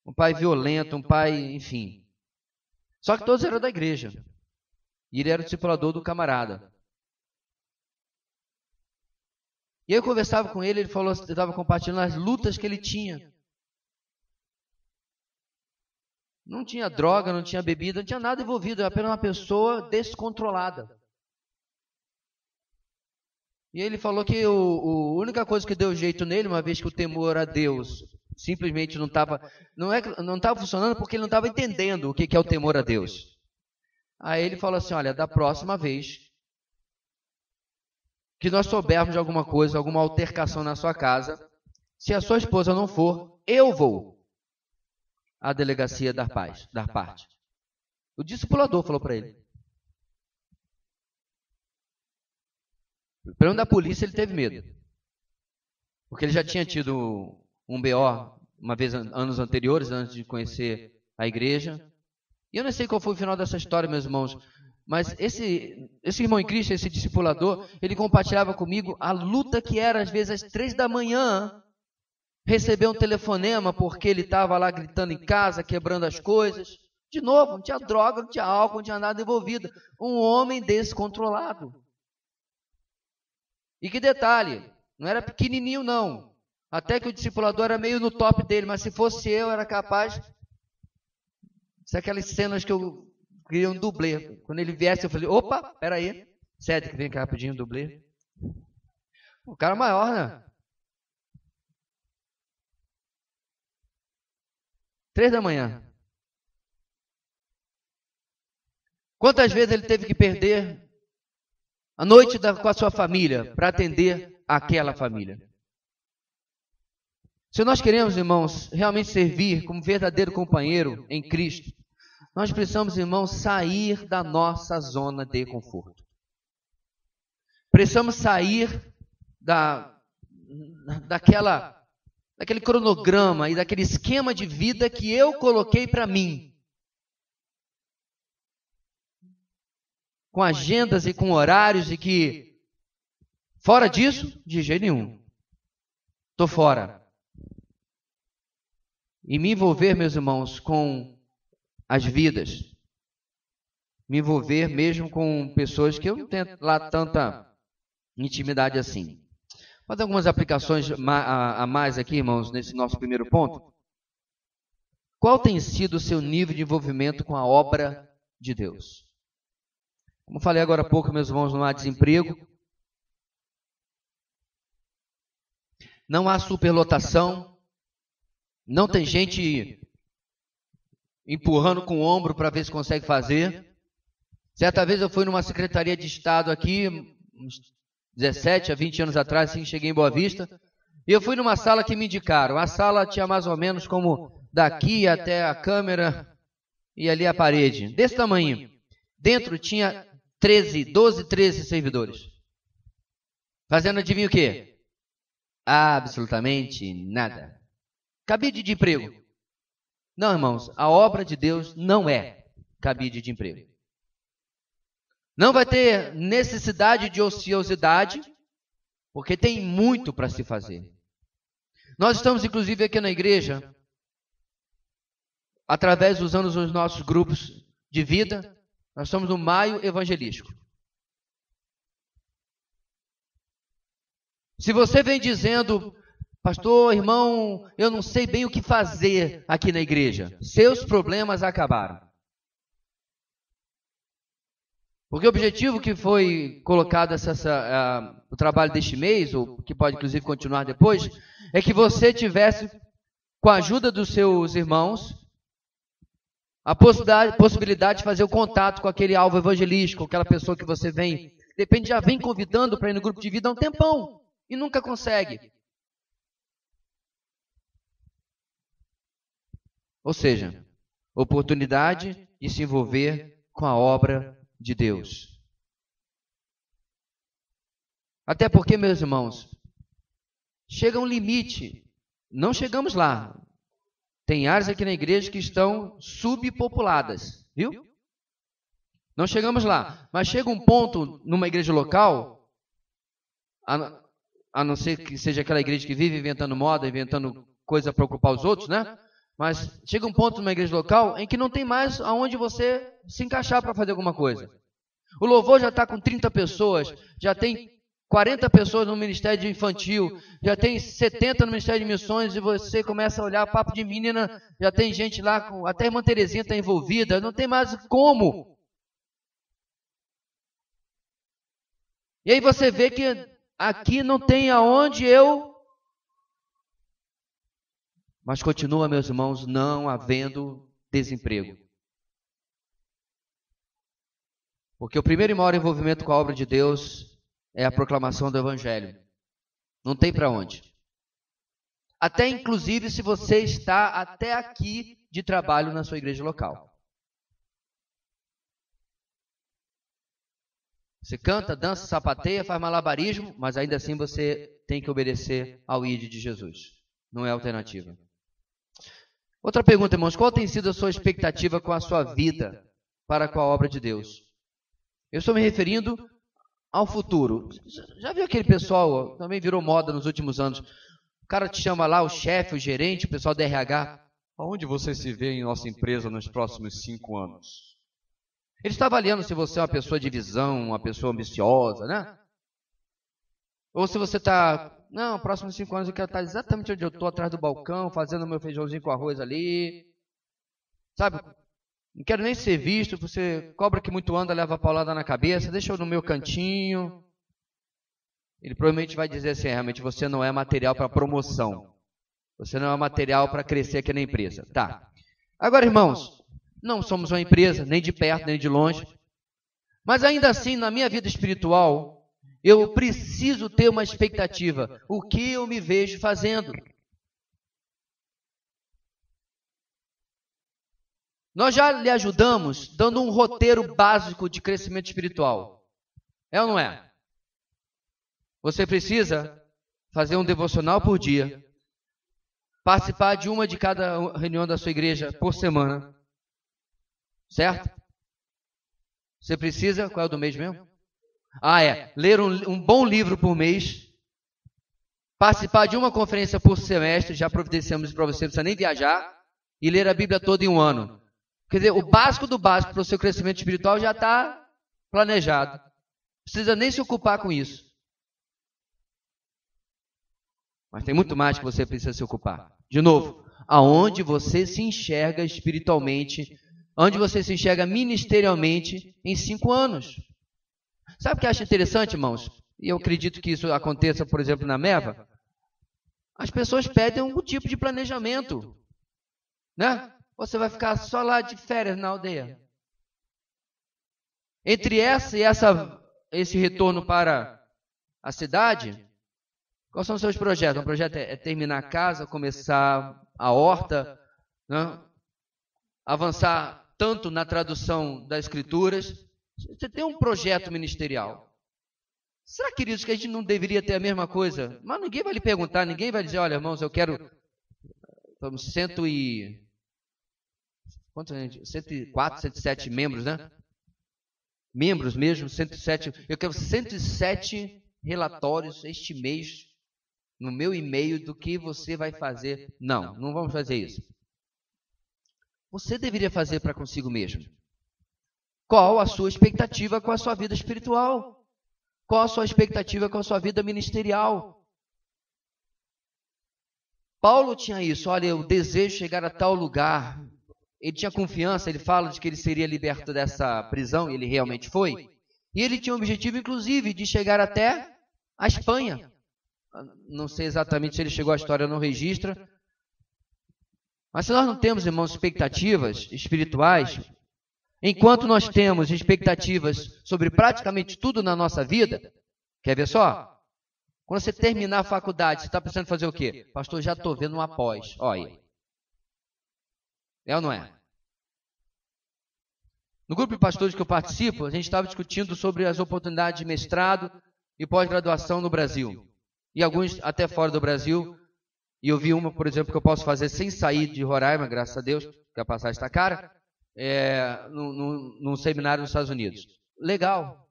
um pai violento, um pai, enfim. Só que todos eram da igreja. E ele era o discipulador do camarada. E eu conversava com ele falou, eu estava compartilhando as lutas que ele tinha. Não tinha droga, não tinha bebida, não tinha nada envolvido, era apenas uma pessoa descontrolada. E ele falou que a única coisa que deu jeito nele, uma vez que o temor a Deus simplesmente não estava funcionando, porque ele não estava entendendo o que é o temor a Deus. Aí ele falou assim, olha, da próxima vez que nós soubermos de alguma coisa, alguma altercação na sua casa, se a sua esposa não for, eu vou à delegacia dar parte. O discipulador falou para ele. O problema da polícia, ele teve medo. Porque ele já tinha tido um BO uma vez, anos anteriores, antes de conhecer a igreja. E eu não sei qual foi o final dessa história, meus irmãos, mas esse irmão em Cristo, esse discipulador, ele compartilhava comigo a luta que era, às vezes, às 3 da manhã, receber um telefonema porque ele estava lá gritando em casa, quebrando as coisas. De novo, não tinha droga, não tinha álcool, não tinha nada envolvido. Um homem descontrolado. E que detalhe, não era pequenininho não. Até que o discipulador era meio no top dele, mas se fosse eu, era capaz... Isso é aquelas cenas que eu queria um dublê. Quando ele viesse, eu falei, opa, peraí. Cédric, vem cá rapidinho, dublê. O cara maior, né? 3 da manhã. Quantas vezes ele teve que perder a noite com a sua família para atender aquela família? Se nós queremos, irmãos, realmente servir como verdadeiro companheiro em Cristo, nós precisamos, irmãos, sair da nossa zona de conforto. Precisamos sair daquele cronograma e daquele esquema de vida que eu coloquei para mim. Com agendas e com horários e que, fora disso, de jeito nenhum. Estou fora. E me envolver, meus irmãos, com as vidas. Me envolver mesmo com pessoas que eu não tenho lá tanta intimidade assim. Vou fazer algumas aplicações a mais aqui, irmãos, nesse nosso primeiro ponto. Qual tem sido o seu nível de envolvimento com a obra de Deus? Como falei agora há pouco, meus irmãos, não há desemprego. Não há superlotação. Não tem gente empurrando com o ombro para ver se consegue fazer. Certa vez eu fui numa secretaria de Estado aqui, uns 17 a 20 anos atrás, assim, cheguei em Boa Vista, e eu fui numa sala que me indicaram. A sala tinha mais ou menos como daqui até a câmera e ali a parede, desse tamanho. Dentro tinha 12, 13 servidores. Fazendo adivinha o quê? Absolutamente nada. Cabide de emprego. Não, irmãos, a obra de Deus não é cabide de emprego. Não vai ter necessidade de ociosidade, Porque tem muito para se fazer. Nós estamos, inclusive, aqui na igreja, através usando os nossos grupos de vida, nós estamos no Maio Evangelístico. Se você vem dizendo, pastor, irmão, eu não sei bem o que fazer aqui na igreja, seus problemas acabaram. Porque o objetivo que foi colocado o trabalho deste mês, ou que pode inclusive continuar depois, é que você tivesse, com a ajuda dos seus irmãos, a possibilidade de fazer o contato com aquele alvo evangelístico, com aquela pessoa que você vem, depende, já vem convidando para ir no grupo de vida há um tempão e nunca consegue. Ou seja, oportunidade de se envolver com a obra de Deus. Até porque, meus irmãos, chega um limite, não chegamos lá. Tem áreas aqui na igreja que estão subpopuladas, viu? Não chegamos lá, mas chega um ponto numa igreja local, a não ser que seja aquela igreja que vive inventando moda, inventando coisa para ocupar os outros, né? Mas chega um ponto numa igreja local em que não tem mais aonde você se encaixar para fazer alguma coisa. O louvor já está com 30 pessoas, já tem 40 pessoas no ministério infantil, já tem 70 no ministério de missões, e você começa a olhar papo de menina, já tem gente lá, até a irmã Terezinha está envolvida, não tem mais como. E aí você vê que aqui não tem aonde eu... Mas continua, meus irmãos, não havendo desemprego. Porque o primeiro e maior envolvimento com a obra de Deus é a proclamação do Evangelho. Não tem para onde. Até inclusive se você está até aqui de trabalho na sua igreja local. Você canta, dança, sapateia, faz malabarismo, mas ainda assim você tem que obedecer ao ID de Jesus. Não é alternativa. Outra pergunta, irmãos. Qual tem sido a sua expectativa com a sua vida para com a obra de Deus? Eu estou me referindo ao futuro. Já viu aquele pessoal, também virou moda nos últimos anos, o cara te chama lá, o chefe, o gerente, o pessoal da RH, aonde você se vê em nossa empresa nos próximos 5 anos? Ele está avaliando se você é uma pessoa de visão, uma pessoa ambiciosa, né? Ou se você está, não, próximos 5 anos eu quero estar exatamente onde eu estou, atrás do balcão, fazendo meu feijãozinho com arroz ali, sabe? Não quero nem ser visto, você cobra que muito anda, leva a paulada na cabeça, deixa eu no meu cantinho. Ele provavelmente vai dizer assim, realmente você não é material para promoção. Você não é material para crescer aqui na empresa. Tá. Agora, irmãos, não somos uma empresa, nem de perto, nem de longe. Mas ainda assim, na minha vida espiritual, eu preciso ter uma expectativa. O que eu me vejo fazendo? Nós já lhe ajudamos dando um roteiro básico de crescimento espiritual. É ou não é? Você precisa fazer um devocional por dia, participar de uma de cada reunião da sua igreja por semana, certo? Você precisa, qual é o do mês mesmo? Ler um bom livro por mês, participar de uma conferência por semestre, já providenciamos para você, não precisa nem viajar, e ler a Bíblia toda em um ano. Quer dizer, o básico do básico para o seu crescimento espiritual já está planejado. Não precisa nem se ocupar com isso. Mas tem muito mais que você precisa se ocupar. De novo, aonde você se enxerga espiritualmente, onde você se enxerga ministerialmente em 5 anos. Sabe o que eu acho interessante, irmãos? E eu acredito que isso aconteça, por exemplo, na MEVA. As pessoas pedem um tipo de planejamento, né? Você vai ficar só lá de férias na aldeia. Entre esse retorno para a cidade, quais são os seus projetos? Um projeto é terminar a casa, começar a horta, né? Avançar tanto na tradução das escrituras. Você tem um projeto ministerial. Será, queridos, que a gente não deveria ter a mesma coisa? Mas ninguém vai lhe perguntar, ninguém vai dizer, olha, irmãos, eu quero... Estamos 104, 107 membros, né? Membros mesmo, 107. Eu quero 107 relatórios este mês no meu e-mail do que você vai fazer. Não, não vamos fazer isso. Você deveria fazer para consigo mesmo. Qual a sua expectativa com a sua vida espiritual? Qual a sua expectativa com a sua vida ministerial? Paulo tinha isso. Olha, eu desejo chegar a tal lugar. Ele tinha confiança, ele fala de que ele seria liberto dessa prisão, e ele realmente foi. E ele tinha o objetivo, inclusive, de chegar até a Espanha. Não sei exatamente se ele chegou, a história não registra. Mas se nós não temos, irmãos, expectativas espirituais, enquanto nós temos expectativas sobre praticamente tudo na nossa vida, quer ver só? Quando você terminar a faculdade, você está pensando em fazer o quê? Pastor, já estou vendo um após. Olha. É ou não é? No grupo de pastores que eu participo, a gente estava discutindo sobre as oportunidades de mestrado e pós-graduação no Brasil. E alguns até fora do Brasil. E eu vi uma, por exemplo, que eu posso fazer sem sair de Roraima, graças a Deus, que a passagem está cara, num seminário nos Estados Unidos. Legal.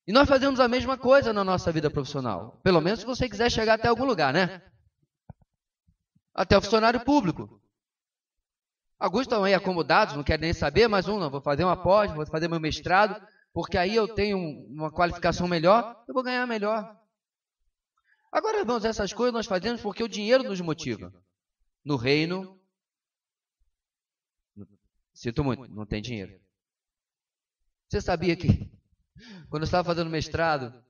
E nós fazemos a mesma coisa na nossa vida profissional. Pelo menos se você quiser chegar até algum lugar, né? Até o funcionário público. Alguns estão aí acomodados, não querem nem saber, mas não, vou fazer uma pós, vou fazer meu mestrado, porque aí eu tenho uma qualificação melhor, eu vou ganhar melhor. Agora, irmãos, essas coisas nós fazemos porque o dinheiro nos motiva. No reino, sinto muito, não tem dinheiro. Você sabia que, quando eu estava fazendo mestrado,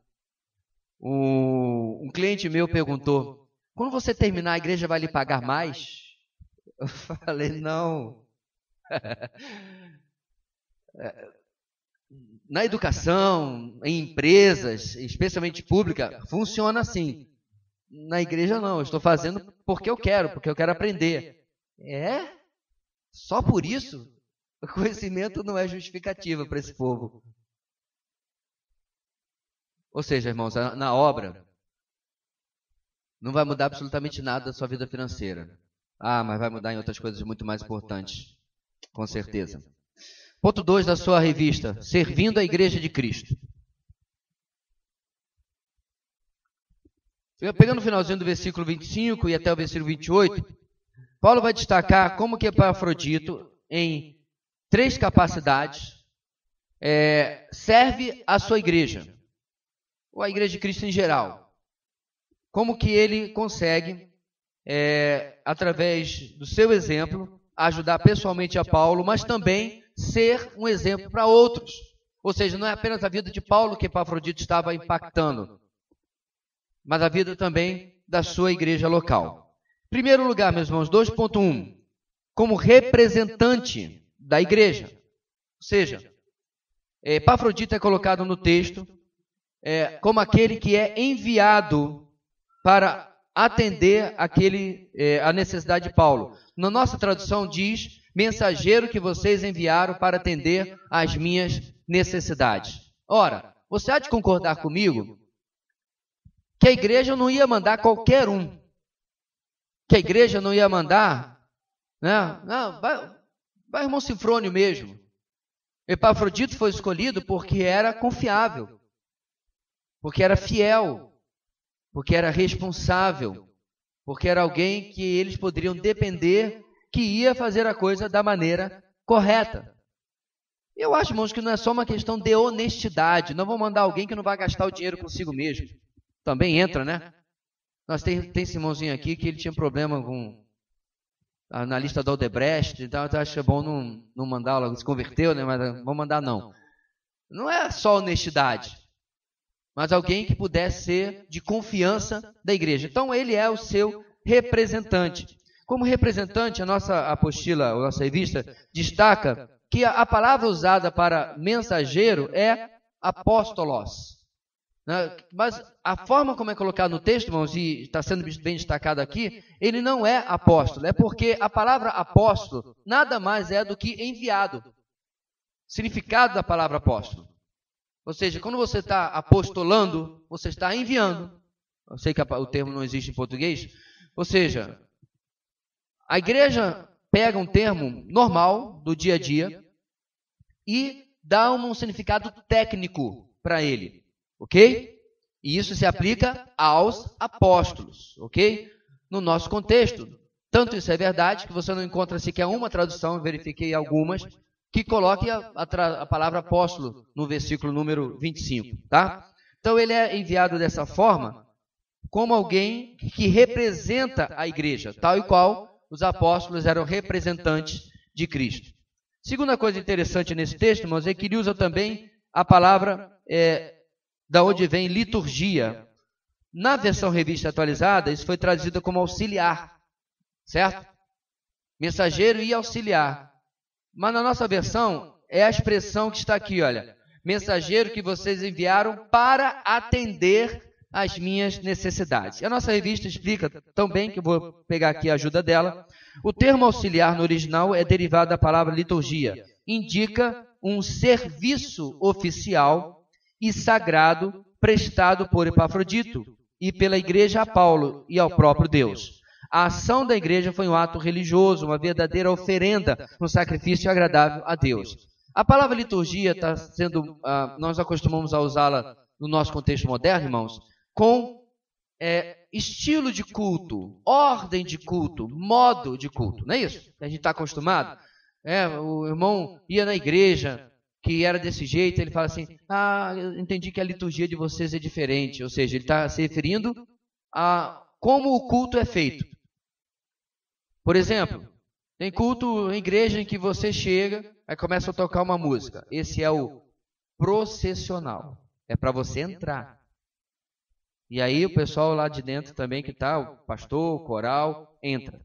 um cliente meu perguntou, quando você terminar, a igreja vai lhe pagar mais? Eu falei, não. Na educação, em empresas, especialmente pública, funciona assim. Na igreja não, eu estou fazendo porque eu quero aprender. É? Só por isso? O conhecimento não é justificativa para esse povo. Ou seja, irmãos, na obra, não vai mudar absolutamente nada da sua vida financeira. Ah, mas vai mudar em outras coisas muito mais importantes, com certeza. Ponto 2 da sua revista, servindo a Igreja de Cristo. Pegando o finalzinho do versículo 25 e até o versículo 28, Paulo vai destacar como que Epafrodito, em 3 capacidades, serve a sua igreja, ou a Igreja de Cristo em geral. Como que ele consegue, através do seu exemplo, ajudar pessoalmente a Paulo, mas também ser um exemplo para outros. Ou seja, não é apenas a vida de Paulo que Epafrodito estava impactando, mas a vida também da sua igreja local. Em primeiro lugar, meus irmãos, 2.1, como representante da igreja. Ou seja, Epafrodito é colocado no texto como aquele que é enviado para atender a necessidade de Paulo. Na nossa tradução diz, mensageiro que vocês enviaram para atender às minhas necessidades. Ora, você há de concordar comigo que a igreja não ia mandar qualquer um. Que a igreja não ia mandar, né? Não, vai irmão Sinfrônio mesmo. Epafrodito foi escolhido porque era confiável, porque era fiel, porque era responsável, porque era alguém que eles poderiam depender, que ia fazer a coisa da maneira correta. Eu acho, irmãos, que não é só uma questão de honestidade. Não vou mandar alguém que não vai gastar o dinheiro consigo mesmo. Também entra, né? Nós tem esse irmãozinho aqui que ele tinha problema na lista da Odebrecht, então eu acho que é bom não mandar, logo se converteu, né? Mas vamos mandar não. Não é só honestidade, mas alguém que pudesse ser de confiança da igreja. Então ele é o seu representante. Como representante, a nossa apostila, a nossa revista, destaca que a palavra usada para mensageiro é apóstolos. Mas a forma como é colocado no texto, irmãos, e está sendo bem destacado aqui, ele não é apóstolo. É porque a palavra apóstolo nada mais é do que enviado. Significado da palavra apóstolo. Ou seja, quando você está apostolando, você está enviando. Eu sei que o termo não existe em português. Ou seja, a igreja pega um termo normal do dia a dia e dá um significado técnico para ele, ok? E isso se aplica aos apóstolos, ok? No nosso contexto, tanto isso é verdade que você não encontra sequer uma tradução, verifiquei algumas, que coloque a palavra apóstolo no versículo número 25, tá? Então ele é enviado dessa forma, como alguém que representa a igreja, tal e qual os apóstolos eram representantes de Cristo. Segunda coisa interessante nesse texto, irmãos, é que ele usa também a palavra da onde vem liturgia. Na versão revista atualizada, isso foi traduzido como auxiliar, certo? Mensageiro e auxiliar. Mas na nossa versão, é a expressão que está aqui, olha. Mensageiro que vocês enviaram para atender às minhas necessidades. E a nossa revista explica tão bem, que eu vou pegar aqui a ajuda dela. O termo auxiliar no original é derivado da palavra liturgia. Indica um serviço oficial e sagrado prestado por Epafrodito e pela igreja a Paulo e ao próprio Deus. A ação da igreja foi um ato religioso, uma verdadeira oferenda, um sacrifício agradável a Deus. A palavra liturgia está sendo, nós acostumamos a usá-la no nosso contexto moderno, irmãos, com estilo de culto, ordem de culto, modo de culto, não é isso? A gente está acostumado. O irmão ia na igreja, que era desse jeito, ele fala assim, eu entendi que a liturgia de vocês é diferente, ou seja, ele está se referindo a como o culto é feito. Por exemplo, tem culto em igreja em que você chega, aí começa a tocar uma música. Esse é o processional. É para você entrar. E aí o pessoal lá de dentro também que está, o pastor, o coral, entra.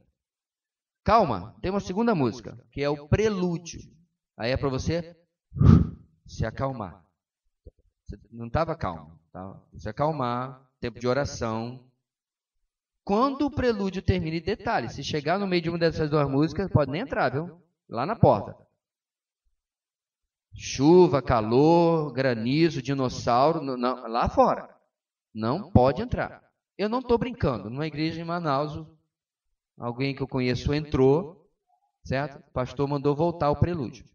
Calma, tem uma segunda música, que é o prelúdio. Aí é para você se acalmar. Você não estava calmo. Tá? Se acalmar, tempo de oração. Quando o prelúdio termina, e detalhe, se chegar no meio de uma dessas duas músicas, pode nem entrar, viu? Lá na porta. Chuva, calor, granizo, dinossauro, não, lá fora. Não pode entrar. Eu não estou brincando. Numa igreja em Manaus, alguém que eu conheço entrou, certo? O pastor mandou voltar o prelúdio.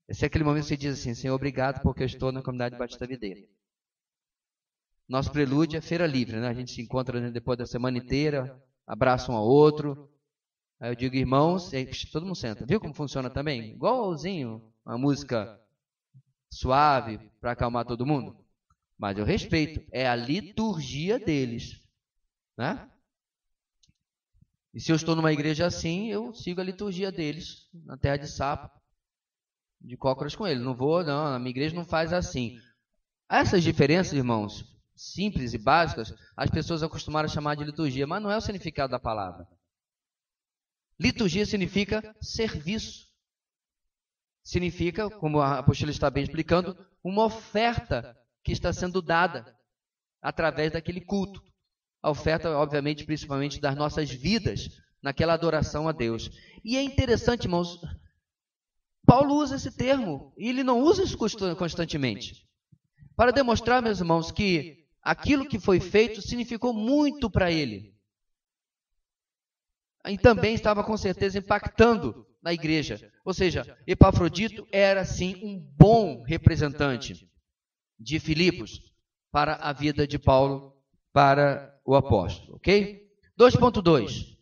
Esse é aquele momento que você diz assim, Senhor, obrigado porque eu estou na comunidade Batista Videira. Nosso prelúdio é feira livre, né? A gente se encontra depois da semana inteira, abraça um ao outro. Aí eu digo, irmãos, todo mundo senta. Viu como funciona também? Igualzinho, uma música suave para acalmar todo mundo. Mas eu respeito, é a liturgia deles, né? E se eu estou numa igreja assim, eu sigo a liturgia deles, na terra de sapo, de cócoras com ele. Não vou, não, a minha igreja não faz assim. Essas diferenças, irmãos, simples e básicas, as pessoas acostumaram a chamar de liturgia, mas não é o significado da palavra. Liturgia significa serviço. Significa, como a apostila está bem explicando, uma oferta que está sendo dada através daquele culto. A oferta, obviamente, principalmente das nossas vidas, naquela adoração a Deus. E é interessante, irmãos, Paulo usa esse termo, e ele não usa isso constantemente. Para demonstrar, meus irmãos, que aquilo que foi feito significou muito para ele. E também estava com certeza impactando na igreja. Ou seja, Epafrodito era sim um bom representante de Filipos para a vida de Paulo, para o apóstolo, ok? 2.2.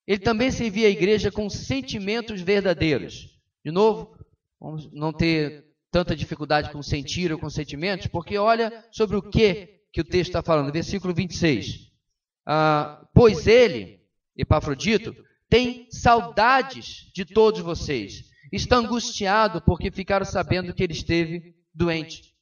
Ele também servia a igreja com sentimentos verdadeiros. De novo, vamos não ter tanta dificuldade com sentir ou com sentimentos, porque olha sobre o que o texto está falando. Versículo 26. Pois ele, Epafrodito, tem saudades de todos vocês. Está angustiado porque ficaram sabendo que ele esteve doente.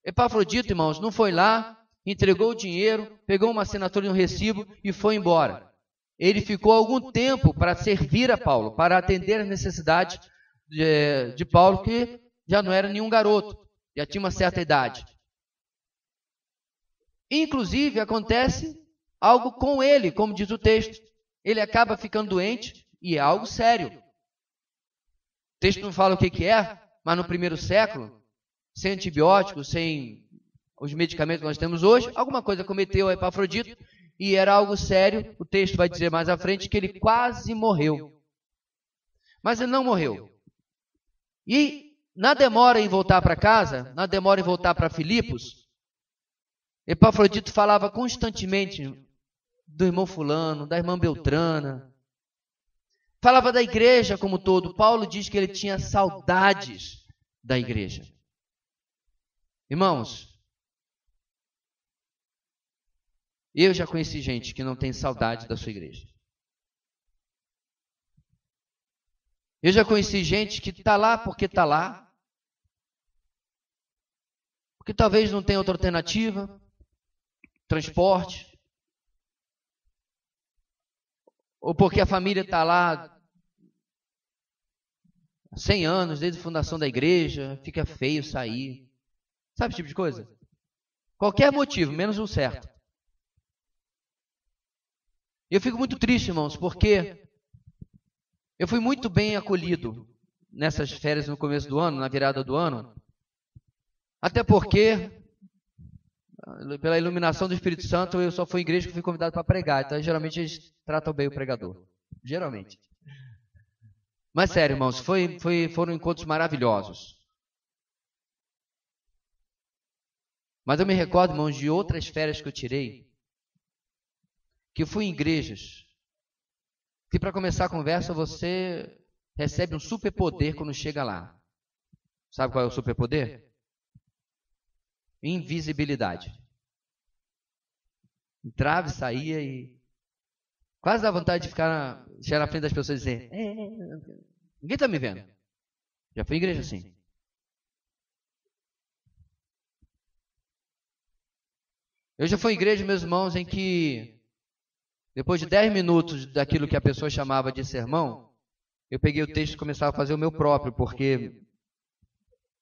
Epafrodito, irmãos, não foi lá, entregou o dinheiro, pegou uma assinatura e um recibo e foi embora. Ele ficou algum tempo para servir a Paulo, para atender as necessidades de Paulo, que já não era nenhum garoto, já tinha uma certa idade. Inclusive, acontece algo com ele, como diz o texto. Ele acaba ficando doente e é algo sério. O texto não fala o que é, mas no primeiro século, sem antibióticos, sem os medicamentos que nós temos hoje, alguma coisa cometeu a Epafrodito e era algo sério. O texto vai dizer mais à frente que ele quase morreu. Mas ele não morreu. E na demora em voltar para casa, na demora em voltar para Filipos, Epafrodito falava constantemente do irmão fulano, da irmã Beltrana, falava da igreja como um todo. Paulo diz que ele tinha saudades da igreja. Irmãos, eu já conheci gente que não tem saudade da sua igreja. Eu já conheci gente que está lá porque está lá, porque talvez não tenha outra alternativa, transporte, ou porque a família está lá há 100 anos, desde a fundação da igreja, fica feio sair. Sabe esse tipo de coisa? Qualquer motivo, menos o certo. Eu fico muito triste, irmãos, porque eu fui muito bem acolhido nessas férias no começo do ano, na virada do ano, até porque, pela iluminação do Espírito Santo, eu só fui em igreja que fui convidado para pregar. Então, geralmente, eles tratam bem o pregador. Geralmente. Mas, sério, irmãos, foram encontros maravilhosos. Mas eu me recordo, irmãos, de outras férias que eu tirei, que eu fui em igrejas, que para começar a conversa, você recebe um superpoder quando chega lá. Sabe qual é o superpoder? Invisibilidade. Entrava e saía e quase dá vontade de ficar na frente das pessoas e dizer: ninguém está me vendo. Já fui em igreja assim. Eu já fui em igreja, meus irmãos, em que depois de 10 minutos daquilo que a pessoa chamava de sermão, eu peguei o texto e começava a fazer o meu próprio, porque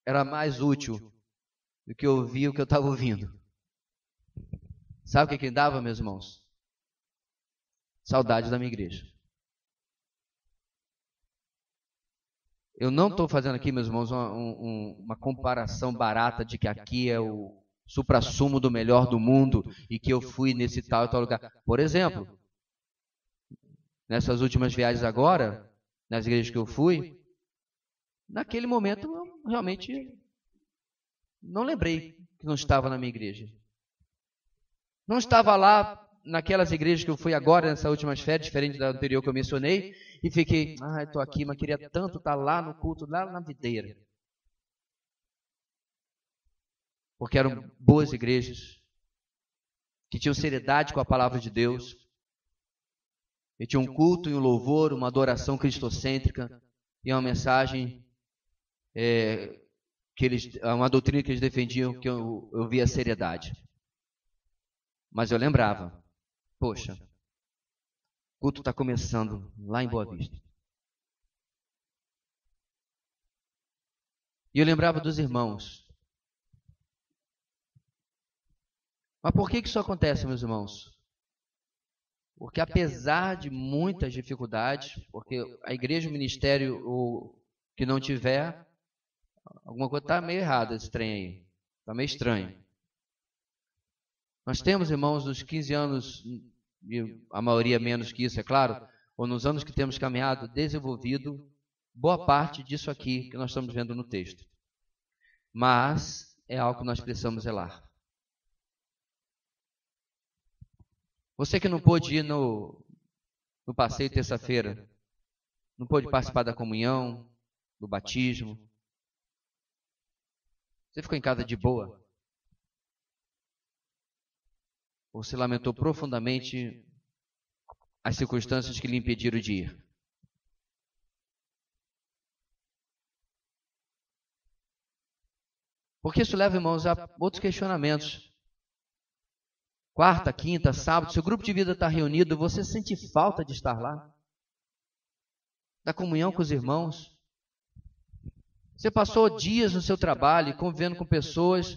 era mais útil do que ouvir o que eu estava ouvindo. Sabe o que dava, meus irmãos? Saudade da minha igreja. Eu não estou fazendo aqui, meus irmãos, uma comparação barata de que aqui é o suprassumo do melhor do mundo e que eu fui nesse tal e tal lugar. Por exemplo, nessas últimas viagens agora, nas igrejas que eu fui, naquele momento eu realmente não lembrei que não estava na minha igreja. Não estava lá naquelas igrejas que eu fui agora, nessas últimas férias, diferente da anterior que eu mencionei, e fiquei, estou aqui, mas queria tanto estar lá no culto, lá na videira. Porque eram boas igrejas, que tinham seriedade com a palavra de Deus, e tinha um culto e um louvor, uma adoração cristocêntrica, e uma mensagem, uma doutrina que eles defendiam, que eu via seriedade. Mas eu lembrava, poxa, o culto está começando lá em Boa Vista. E eu lembrava dos irmãos. Mas por que isso acontece, meus irmãos? Porque apesar de muitas dificuldades, porque a igreja, o ministério, que não tiver, alguma coisa está meio errada esse trem aí. Está meio estranho. Nós temos, irmãos, nos 15 anos, e a maioria menos que isso, é claro, ou nos anos que temos caminhado, desenvolvido boa parte disso aqui que nós estamos vendo no texto. Mas é algo que nós precisamos zelar. Você que não pôde ir no passeio terça-feira, não pôde participar da comunhão, do batismo, você ficou em casa de boa? Ou se lamentou profundamente as circunstâncias que lhe impediram de ir? Porque isso leva, irmãos, a outros questionamentos. Quarta, quinta, sábado, seu grupo de vida está reunido, você sente falta de estar lá? Da comunhão com os irmãos? Você passou dias no seu trabalho, convivendo com pessoas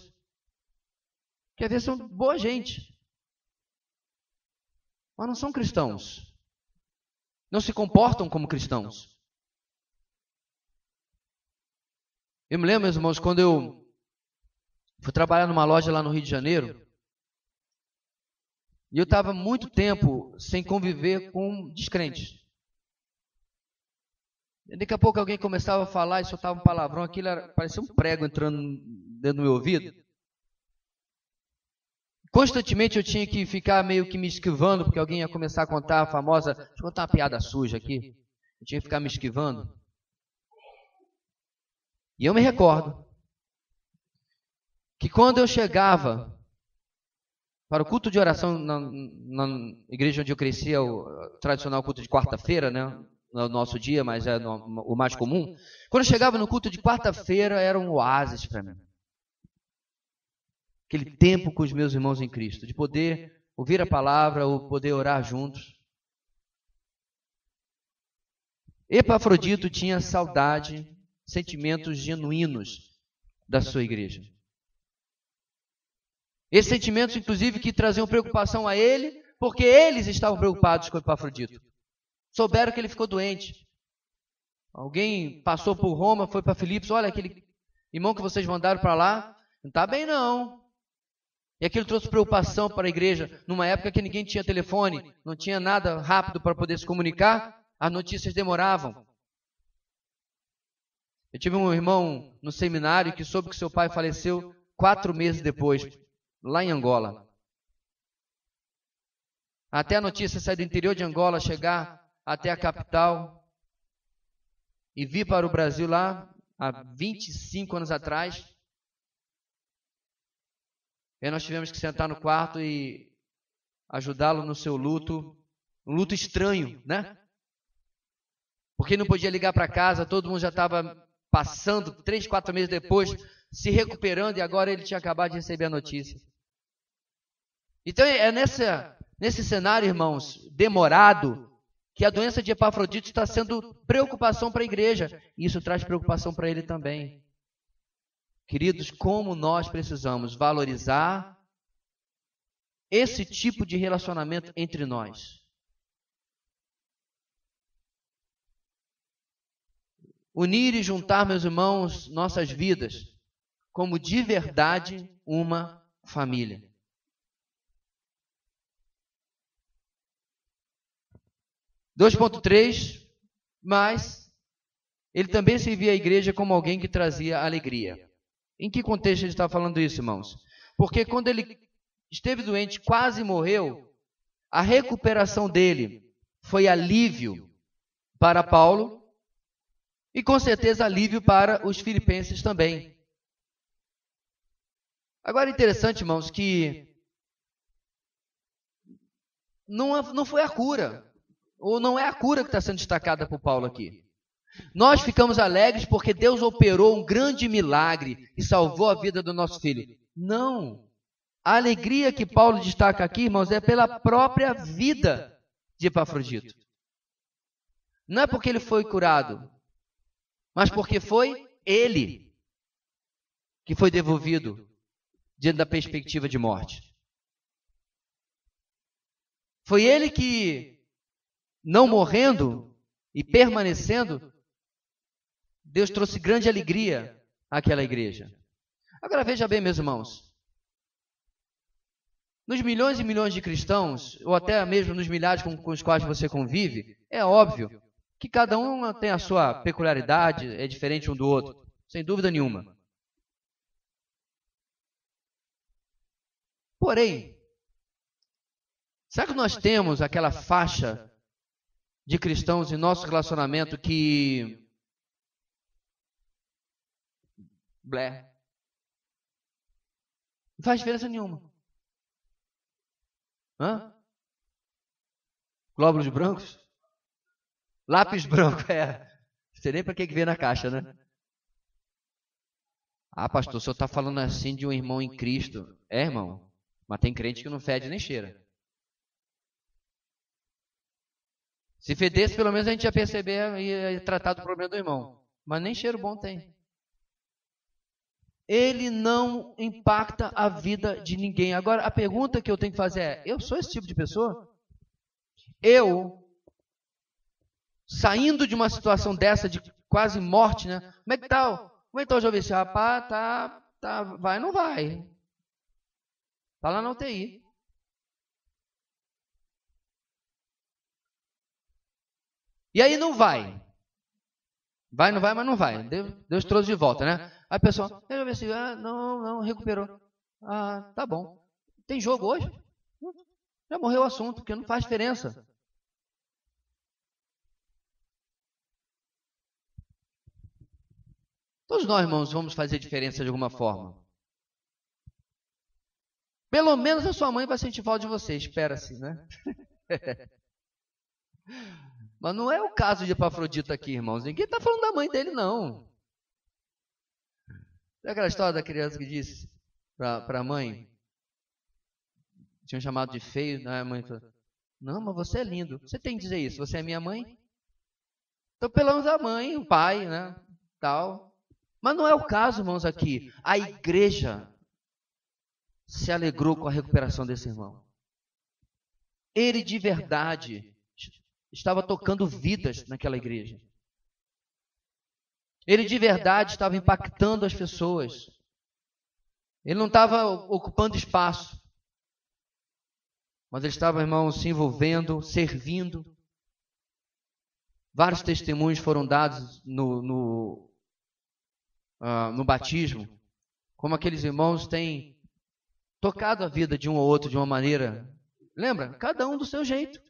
que às vezes são boa gente, mas não são cristãos. Não se comportam como cristãos. Eu me lembro, meus irmãos, quando eu fui trabalhar numa loja lá no Rio de Janeiro, e eu estava muito tempo sem conviver com descrentes. Daqui a pouco alguém começava a falar e soltava um palavrão, aquilo parecia um prego entrando dentro do meu ouvido. Constantemente eu tinha que ficar meio que me esquivando, porque alguém ia começar a contar a famosa, deixa eu contar uma piada suja aqui. Eu tinha que ficar me esquivando. E eu me recordo que quando eu chegava para o culto de oração na igreja onde eu crescia, o tradicional culto de quarta-feira, né? No nosso dia, mas é o mais comum. Quando eu chegava no culto de quarta-feira, era um oásis para mim. Aquele tempo com os meus irmãos em Cristo, de poder ouvir a palavra ou poder orar juntos. Epafrodito tinha saudade, sentimentos genuínos da sua igreja. Esses sentimentos, inclusive, que traziam preocupação a ele, porque eles estavam preocupados com Epafrodito. Souberam que ele ficou doente. Alguém passou por Roma, foi para Filipos, olha, aquele irmão que vocês mandaram para lá, não está bem não. E aquilo trouxe preocupação para a igreja, numa época que ninguém tinha telefone, não tinha nada rápido para poder se comunicar, as notícias demoravam. Eu tive um irmão no seminário que soube que seu pai faleceu 4 meses depois, lá em Angola. Até a notícia sair do interior de Angola, chegar até a capital e vir para o Brasil lá, há 25 anos atrás. E nós tivemos que sentar no quarto e ajudá-lo no seu luto, um luto estranho, né? Porque não podia ligar para casa, todo mundo já estava passando, 3, 4 meses depois, se recuperando, e agora ele tinha acabado de receber a notícia. Então é nesse cenário, irmãos, demorado, que a doença de Epafrodito está sendo preocupação para a igreja. E isso traz preocupação para ele também. Queridos, como nós precisamos valorizar esse tipo de relacionamento entre nós. Unir e juntar, meus irmãos, nossas vidas como de verdade uma família. (2.3) Mas ele também servia a igreja como alguém que trazia alegria. Em que contexto ele está falando isso, irmãos? Porque quando ele esteve doente, quase morreu, a recuperação dele foi alívio para Paulo e com certeza alívio para os filipenses também. Agora é interessante, irmãos, que não foi a cura, ou não é a cura que está sendo destacada por Paulo aqui. Nós ficamos alegres porque Deus operou um grande milagre e salvou a vida do nosso filho. Não. A alegria que Paulo destaca aqui, irmãos, é pela própria vida de Epafrodito. Não é porque ele foi curado, mas porque foi ele que foi devolvido diante da perspectiva de morte. Foi ele que, não morrendo e permanecendo, Deus trouxe grande alegria àquela igreja. Agora veja bem, meus irmãos. Nos milhões e milhões de cristãos, ou até mesmo nos milhares com os quais você convive, é óbvio que cada um tem a sua peculiaridade, é diferente um do outro, sem dúvida nenhuma. Porém, será que nós temos aquela faixa de cristãos em nosso relacionamento que não faz diferença nenhuma? Hã? Glóbulos brancos? Lápis branco, Não sei nem para que vem na caixa, né? Ah, pastor, o senhor está falando assim de um irmão em Cristo. É, irmão, mas tem crente que não fede nem cheira. Se fedesse, pelo menos a gente ia perceber e ia tratar do problema do irmão. Mas nem cheiro bom tem. Ele não impacta a vida de ninguém. Agora, a pergunta que eu tenho que fazer é, eu sou esse tipo de pessoa? Eu, saindo de uma situação dessa, de quase morte, né? Como é que tá? Como é que tá o jovem? Esse rapaz vai ou não vai? Tá lá na UTI. E aí não vai. Vai, não vai, mas não vai. Deus trouxe de volta, né? Aí a pessoa, eu assim, não, recuperou. Ah, tá bom. Tem jogo hoje? Já morreu o assunto, porque não faz diferença. Todos nós, irmãos, vamos fazer diferença de alguma forma. Pelo menos a sua mãe vai sentir falta de você, espera-se, né? Mas não é o caso de Epafrodito aqui, irmãos. Ninguém está falando da mãe dele, não. É aquela história da criança que disse para a mãe, tinham chamado de feio, né? A mãe falou, não, mas você é lindo. Você tem que dizer isso, você é minha mãe? Então, pelo menos a mãe, o pai, né? Tal. Mas não é o caso, irmãos, aqui. A igreja se alegrou com a recuperação desse irmão. Ele de verdade estava tocando vidas naquela igreja. Ele de verdade estava impactando as pessoas. Ele não estava ocupando espaço. Mas ele estava, irmãos, se envolvendo, servindo. Vários testemunhos foram dados no batismo. Como aqueles irmãos têm tocado a vida de um ou outro de uma maneira. Lembra? Cada um do seu jeito.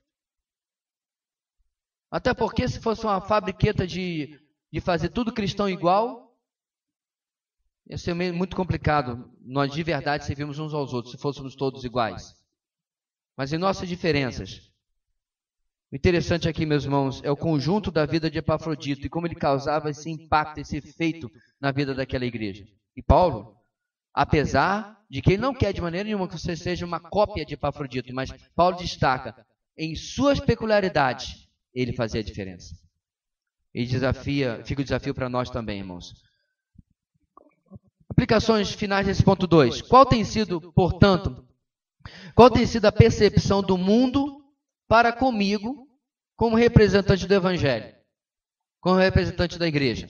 Até porque se fosse uma fabriqueta de fazer tudo cristão igual, ia ser muito complicado. Nós de verdade servimos uns aos outros, se fôssemos todos iguais. Mas em nossas diferenças. O interessante aqui, meus irmãos, é o conjunto da vida de Epafrodito e como ele causava esse impacto, esse efeito na vida daquela igreja. E Paulo, apesar de que ele não quer de maneira nenhuma que você seja uma cópia de Epafrodito, mas Paulo destaca, em suas peculiaridades, ele fazia a diferença. E fica o desafio para nós também, irmãos. Aplicações finais desse ponto 2. Qual tem sido, portanto, a percepção do mundo para comigo como representante do Evangelho, como representante da igreja?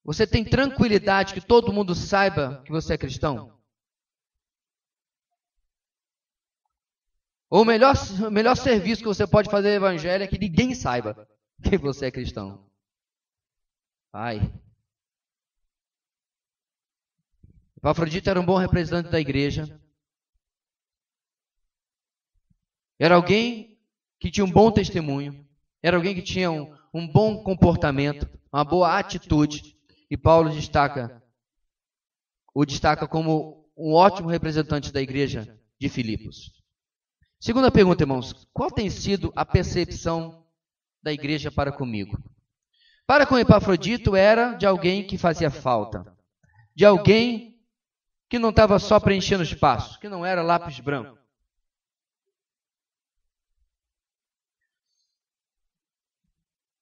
Você tem tranquilidade que todo mundo saiba que você é cristão? Ou o melhor serviço que você pode fazer ao Evangelho é que ninguém saiba que você é cristão. Ai. Epafrodito era um bom representante da igreja. Era alguém que tinha um bom testemunho. Era alguém que tinha um bom comportamento, uma boa atitude. E Paulo o destaca como um ótimo representante da igreja de Filipos. Segunda pergunta, irmãos. Qual tem sido a percepção da igreja para comigo? Para com Epafrodito era de alguém que fazia falta. De alguém que não estava só preenchendo espaço, que não era lápis branco.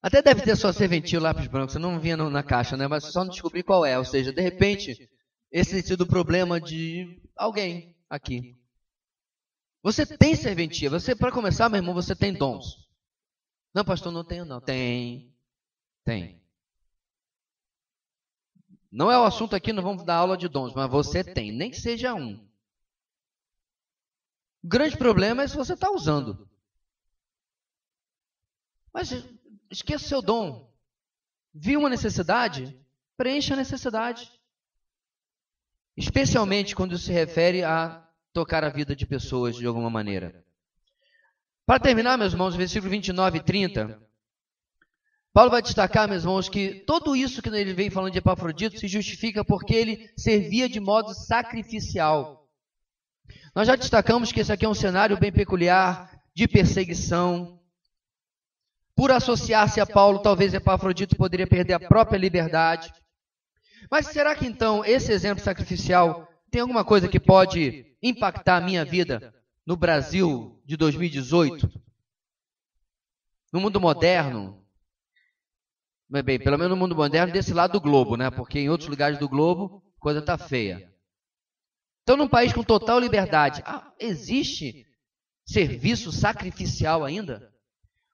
Até deve ter só serventia lápis branco, você não vinha na caixa, né? Mas só não descobri qual é. Ou seja, de repente, esse tem sido o problema de alguém aqui. Você tem serventia. Você, para começar, meu irmão, você tem dons. Não, pastor, não tenho não. Tem. Não é o assunto aqui, não vamos dar aula de dons, mas você tem, nem que seja um. O grande problema é se você está usando. Mas esqueça o seu dom. Viu uma necessidade? Preencha a necessidade. Especialmente quando se refere a tocar a vida de pessoas de alguma maneira. Para terminar, meus irmãos, versículo 29 e 30, Paulo vai destacar, meus irmãos, que tudo isso que ele vem falando de Epafrodito se justifica porque ele servia de modo sacrificial. Nós já destacamos que esse aqui é um cenário bem peculiar de perseguição. Por associar-se a Paulo, talvez Epafrodito poderia perder a própria liberdade. Mas será que então esse exemplo sacrificial tem alguma coisa que pode impactar a minha vida no Brasil de 2018? No mundo moderno? Bem, pelo menos no mundo moderno desse lado do globo, né? Porque em outros lugares do globo a coisa está feia. Então, num país com total liberdade, existe serviço sacrificial ainda?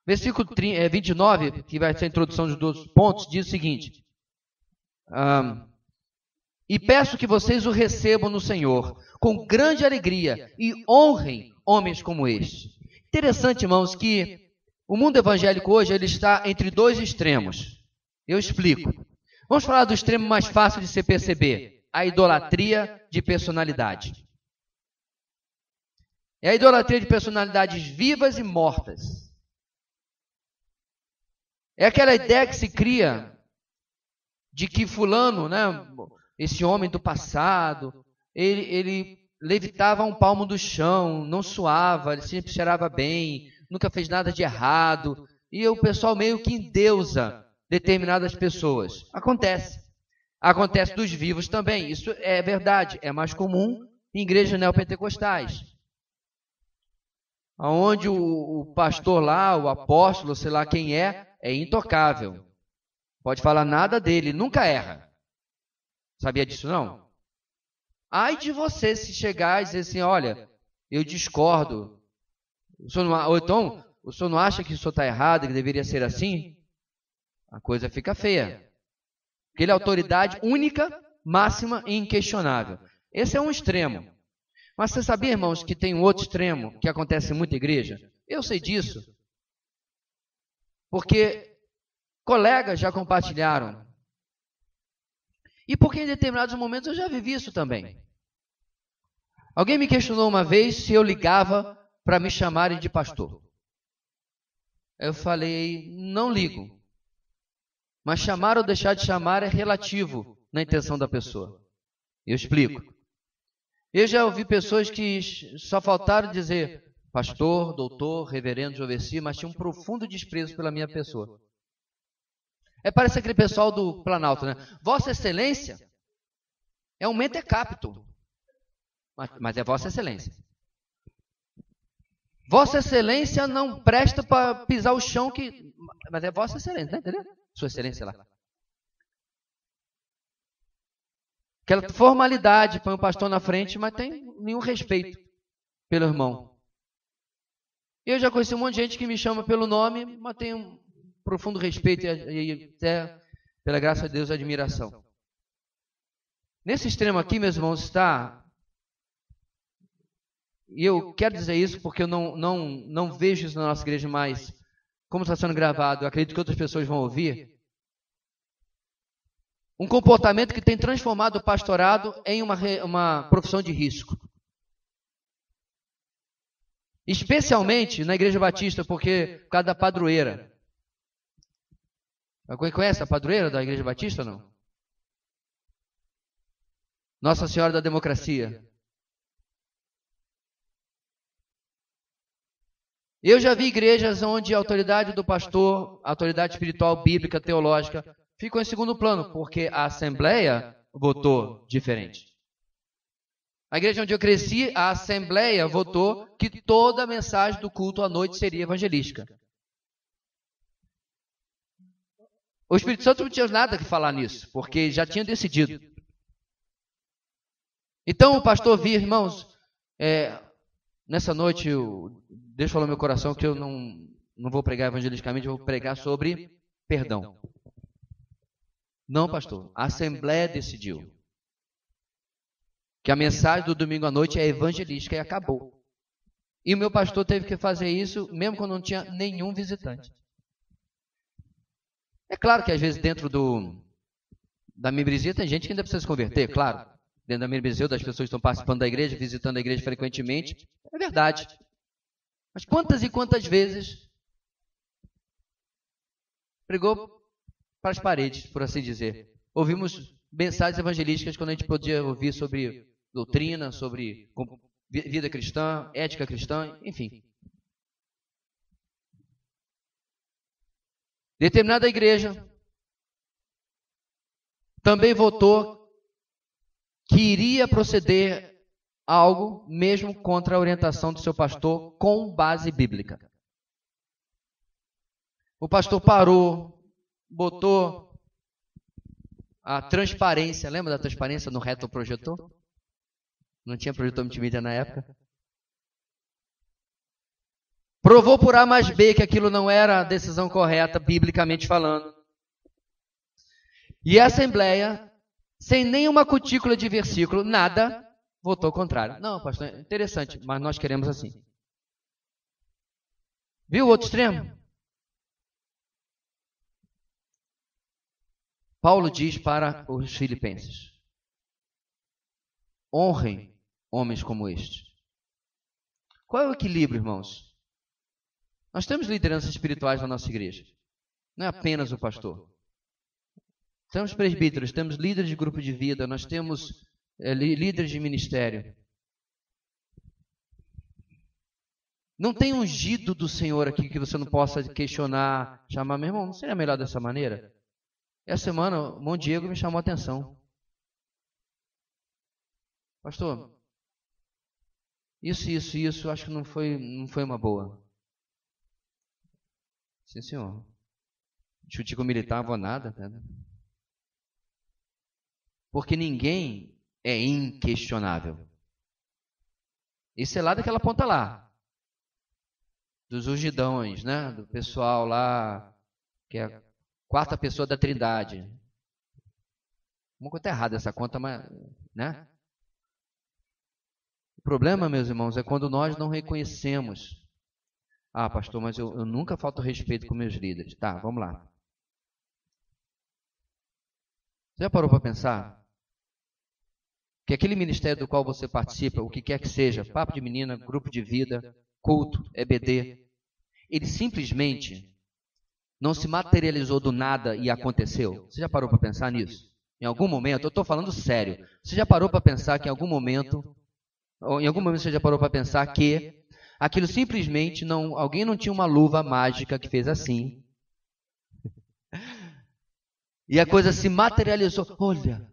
Versículo 29, que vai ser a introdução dos 12 pontos, diz o seguinte: e peço que vocês o recebam no Senhor com grande alegria e honrem homens como este. Interessante, irmãos, que O mundo evangélico hoje ele está entre dois extremos. Eu explico. Vamos falar do extremo mais fácil de se perceber. A idolatria de personalidade. É a idolatria de personalidades vivas e mortas. É aquela ideia que se cria de que fulano, né, esse homem do passado, ele levitava um palmo do chão, não suava, ele sempre cheirava bem, nunca fez nada de errado. E o pessoal meio que endeusa determinadas pessoas. Acontece. Acontece dos vivos também. Isso é verdade. É mais comum em igrejas neopentecostais. Onde o pastor lá, o apóstolo, sei lá quem é intocável. Pode falar nada dele, nunca erra. Sabia disso não? Ai de você se chegar e dizer assim, olha, eu discordo. Ou então, o senhor não acha que isso está errado, que deveria ser assim? A coisa fica feia. Porque ele é autoridade única, máxima e inquestionável. Esse é um extremo. Mas você sabia, irmãos, que tem um outro extremo que acontece em muita igreja? Eu sei disso. Porque colegas já compartilharam. E porque em determinados momentos eu já vivi isso também. Alguém me questionou uma vez se eu ligava para me chamarem de pastor. Eu falei, não ligo. Mas chamar ou deixar de chamar é relativo na intenção da pessoa. Eu explico. Eu já ouvi pessoas que só faltaram dizer pastor, doutor, reverendo, joveci, mas tinham um profundo desprezo pela minha pessoa. Parece aquele pessoal do Planalto, né? Vossa Excelência é um mentecapto, mas é Vossa Excelência. Vossa Excelência não presta para pisar o chão, mas é Vossa Excelência, né? Entendeu? Sua Excelência lá. Aquela formalidade, põe o pastor na frente, mas tem nenhum respeito pelo irmão. Eu já conheci um monte de gente que me chama pelo nome, mas tem um profundo respeito e até, pela graça de Deus, admiração. Nesse extremo aqui, meus irmãos, está... E eu quero dizer isso porque eu não vejo isso na nossa igreja mais. Como está sendo gravado, eu acredito que outras pessoas vão ouvir. Um comportamento que tem transformado o pastorado em uma profissão de risco. Especialmente na Igreja Batista, por causa da padroeira. Alguém conhece a padroeira da Igreja Batista ou não? Nossa Senhora da Democracia. Eu já vi igrejas onde a autoridade do pastor, a autoridade espiritual, bíblica, teológica, ficou em segundo plano, porque a Assembleia votou diferente. A igreja onde eu cresci, a Assembleia votou que toda a mensagem do culto à noite seria evangelística. O Espírito Santo não tinha nada que falar nisso, porque já tinha decidido. Então o pastor via, irmãos, nessa noite, Deus falou no meu coração que eu não vou pregar evangelisticamente, eu vou pregar sobre perdão. Não, pastor, a Assembleia decidiu que a mensagem do domingo à noite é evangelística e acabou. E o meu pastor teve que fazer isso mesmo quando não tinha nenhum visitante. É claro que às vezes dentro da membresia tem gente que ainda precisa se converter, claro. Dentro da membresia, das pessoas que estão participando da igreja, visitando a igreja frequentemente, é verdade. Mas quantas e quantas vezes pregou para as paredes, por assim dizer. Ouvimos mensagens evangelísticas quando a gente podia ouvir sobre doutrina, sobre vida cristã, ética cristã, enfim. Determinada igreja também votou que iria proceder a algo mesmo contra a orientação do seu pastor com base bíblica. O pastor parou, botou a transparência, lembra da transparência no retroprojetor? Não tinha projetor multimídia na época. Provou por A mais B que aquilo não era a decisão correta, biblicamente falando. E a Assembleia, sem nenhuma cutícula de versículo, nada, votou contrário. Não, pastor, interessante, mas nós queremos assim. Viu o outro extremo? Paulo diz para os filipenses: honrem homens como este. Qual é o equilíbrio, irmãos? Nós temos lideranças espirituais na nossa igreja. Não é apenas o pastor. Temos presbíteros, temos líderes de grupo de vida, nós temos líderes de ministério. Não tem ungido do Senhor aqui que você não possa questionar, chamar, meu irmão, não seria melhor dessa maneira? Essa semana, o irmão Diego me chamou a atenção. Pastor, isso, acho que não foi uma boa. Sim, senhor. Chutico militar, vou nada. Né? Porque ninguém é inquestionável. Isso é lá daquela ponta lá. Dos ungidões, né? Do pessoal lá, que é a quarta pessoa da Trindade. Uma coisa errada essa conta, mas, né? O problema, meus irmãos, é quando nós não reconhecemos. Ah, pastor, mas eu nunca falto respeito com meus líderes. Tá, vamos lá. Você já parou para pensar que aquele ministério do qual você participa, o que quer que seja, papo de menina, grupo de vida, culto, EBD, ele simplesmente não se materializou do nada e aconteceu? Você já parou para pensar nisso? Em algum momento, eu estou falando sério, você já parou para pensar que em algum momento você já parou para pensar que aquilo simplesmente alguém não tinha uma luva mágica que fez assim, e a coisa se materializou? Olha,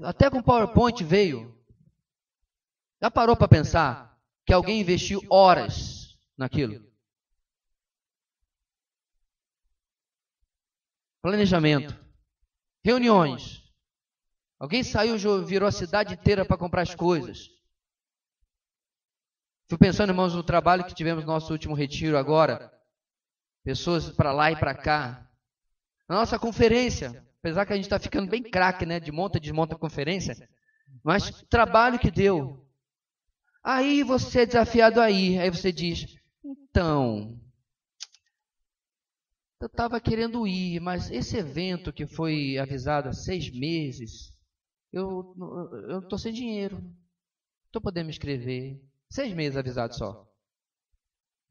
até com PowerPoint veio. Já parou para pensar que alguém investiu horas naquilo? Planejamento, reuniões. Alguém saiu, virou a cidade inteira para comprar as coisas. Fui pensando, irmãos, no trabalho que tivemos no nosso último retiro agora. Pessoas para lá e para cá. Na nossa conferência, apesar que a gente está ficando bem craque, né? De monta e desmonta a conferência. Mas trabalho que deu. Aí você é desafiado aí você diz, então, eu estava querendo ir, mas esse evento que foi avisado há 6 meses, eu estou sem dinheiro. Estou podendo me inscrever. 6 meses avisado só.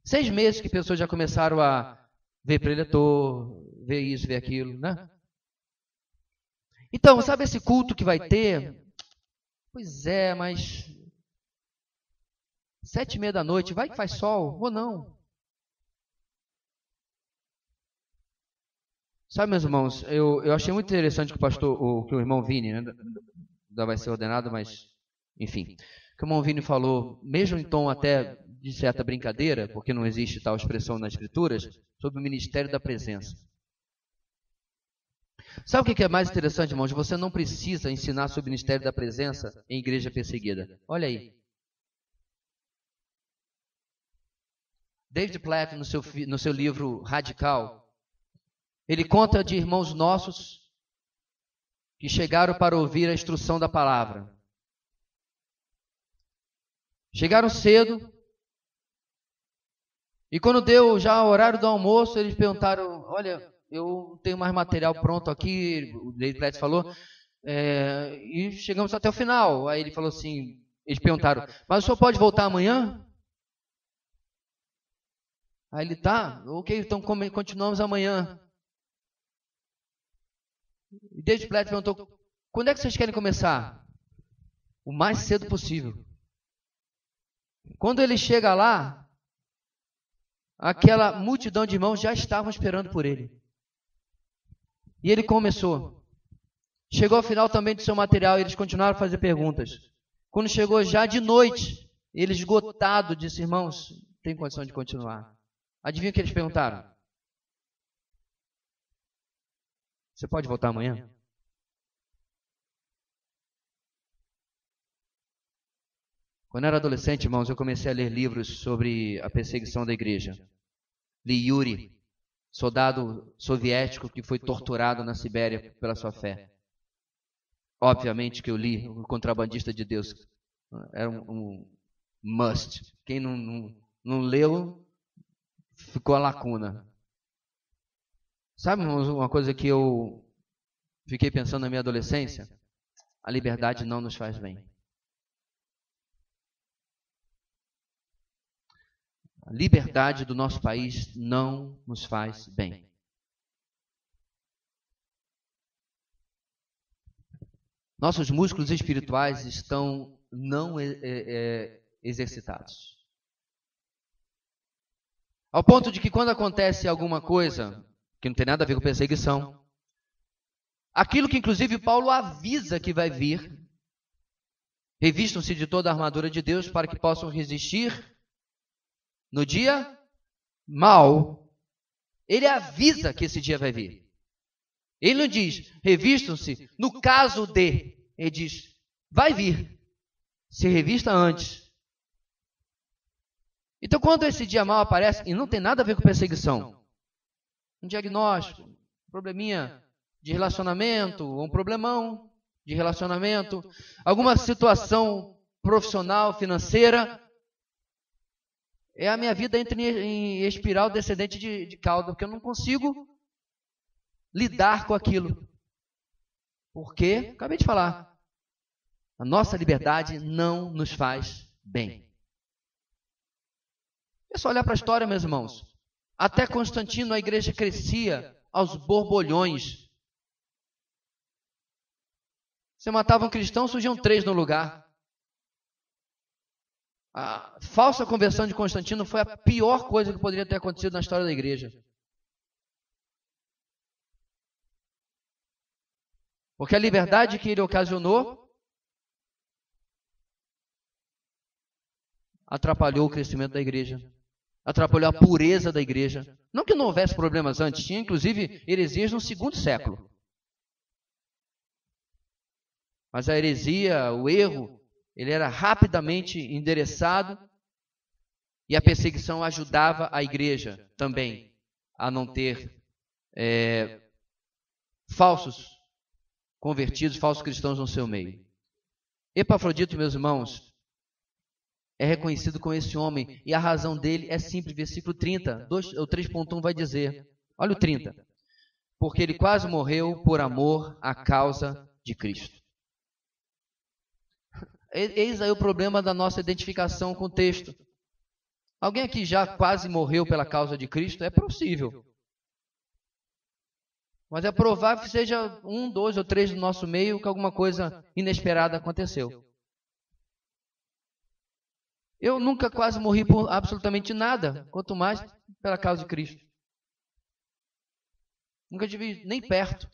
6 meses que pessoas já começaram a ver preletor, ver isso, ver aquilo, né? Então, sabe esse culto que vai ter? Pois é, mas 7:30 da noite, vai que faz sol ou não? Sabe, meus irmãos, eu achei muito interessante que que o irmão Vini, né, ainda vai ser ordenado, mas, enfim, que o irmão Vini falou, mesmo em tom até de certa brincadeira, porque não existe tal expressão nas Escrituras, sobre o ministério da presença. Sabe o que é mais interessante, irmãos? Você não precisa ensinar sobre o ministério da presença em igreja perseguida. Olha aí. David Platt, no seu livro Radical, ele conta de irmãos nossos que chegaram para ouvir a instrução da palavra. Chegaram cedo e quando deu já o horário do almoço, eles perguntaram, olha, eu tenho mais material pronto aqui, o David Platt falou, e chegamos até o final. Aí ele falou assim, eles perguntaram, mas o senhor pode voltar amanhã? Aí ele, tá, ok, então continuamos amanhã. E David Platt perguntou, quando é que vocês querem começar? O mais cedo possível. Quando ele chega lá, aquela multidão de irmãos já estavam esperando por ele. E ele começou. Chegou ao final também do seu material, eles continuaram a fazer perguntas. Quando chegou já de noite, ele esgotado, disse, irmãos, tem condição de continuar. Adivinha o que eles perguntaram? Você pode voltar amanhã? Quando eu era adolescente, irmãos, eu comecei a ler livros sobre a perseguição da igreja. Li Yuri, soldado soviético que foi torturado na Sibéria pela sua fé. Obviamente que eu li O Contrabandista de Deus. Era um must. Quem não leu, ficou a lacuna. Sabe, irmãos, uma coisa que eu fiquei pensando na minha adolescência, a liberdade não nos faz bem. A liberdade do nosso país não nos faz bem. Nossos músculos espirituais estão não exercitados. Ao ponto de que quando acontece alguma coisa que não tem nada a ver com perseguição, aquilo que inclusive Paulo avisa que vai vir, revistam-se de toda a armadura de Deus para que possam resistir no dia mau. Ele avisa que esse dia vai vir. Ele não diz, revistam-se no caso de. Ele diz, vai vir. Se revista antes. Então, quando esse dia mau aparece, e não tem nada a ver com perseguição, um diagnóstico, um probleminha de relacionamento, um problemão de relacionamento, alguma situação profissional, financeira, a minha vida entra em espiral descendente de cauda, porque eu não consigo lidar com aquilo. Porque, acabei de falar, a nossa liberdade não nos faz bem. É só olhar para a história, meus irmãos. Até Constantino, a igreja crescia aos borbolhões. Você matava um cristão, surgiam 3 no lugar. A falsa conversão de Constantino foi a pior coisa que poderia ter acontecido na história da igreja. Porque a liberdade que ele ocasionou atrapalhou o crescimento da igreja, atrapalhou a pureza da igreja. Não que não houvesse problemas antes, tinha inclusive heresias no 2º século. Mas a heresia, o erro, ele era rapidamente endereçado e a perseguição ajudava a igreja também a não ter falsos convertidos, falsos cristãos no seu meio. Epafrodito, meus irmãos, é reconhecido como esse homem e a razão dele é simples. Versículo 30, o 3.1 vai dizer, olha o 30, porque ele quase morreu por amor à causa de Cristo. Eis aí o problema da nossa identificação com o texto. Alguém aqui já quase morreu pela causa de Cristo? É possível. Mas é provável que seja 1, 2 ou 3 do nosso meio que alguma coisa inesperada aconteceu. Eu nunca quase morri por absolutamente nada, quanto mais pela causa de Cristo. Nunca tive nem perto.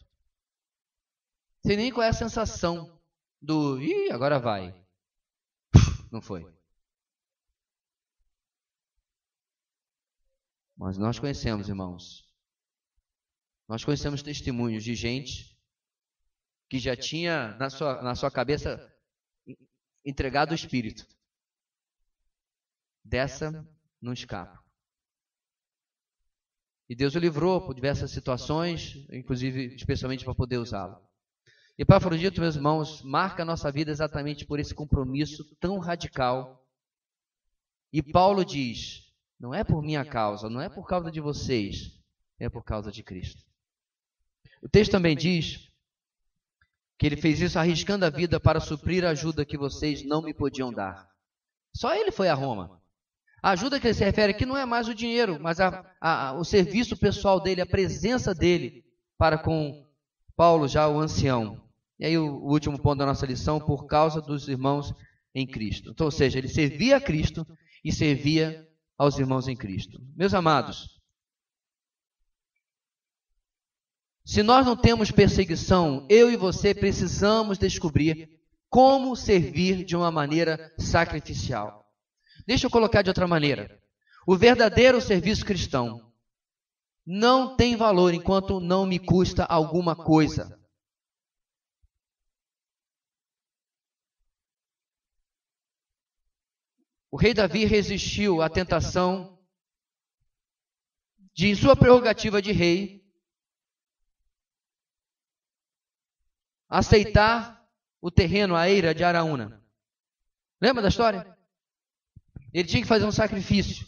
Sei nem qual é a sensação do, agora vai. Não foi. Mas nós conhecemos, irmãos. Nós conhecemos testemunhos de gente que já tinha na sua cabeça entregado o Espírito. Dessa não escapa. E Deus o livrou por diversas situações, inclusive, especialmente para poder usá-lo. E Epafrodito, meus irmãos, marca a nossa vida exatamente por esse compromisso tão radical. E Paulo diz, não é por minha causa, não é por causa de vocês, é por causa de Cristo. O texto também diz que ele fez isso arriscando a vida para suprir a ajuda que vocês não me podiam dar. Só ele foi a Roma. A ajuda que ele se refere aqui não é mais o dinheiro, mas o serviço pessoal dele, a presença dele para com Paulo, já o ancião. E aí o último ponto da nossa lição, por causa dos irmãos em Cristo. Então, ou seja, ele servia a Cristo e servia aos irmãos em Cristo. Meus amados, se nós não temos perseguição, eu e você precisamos descobrir como servir de uma maneira sacrificial. Deixa eu colocar de outra maneira. O verdadeiro serviço cristão não tem valor enquanto não me custa alguma coisa. O rei Davi resistiu à tentação de, em sua prerrogativa de rei, aceitar o terreno, a eira de Araúna. Lembra da história? Ele tinha que fazer um sacrifício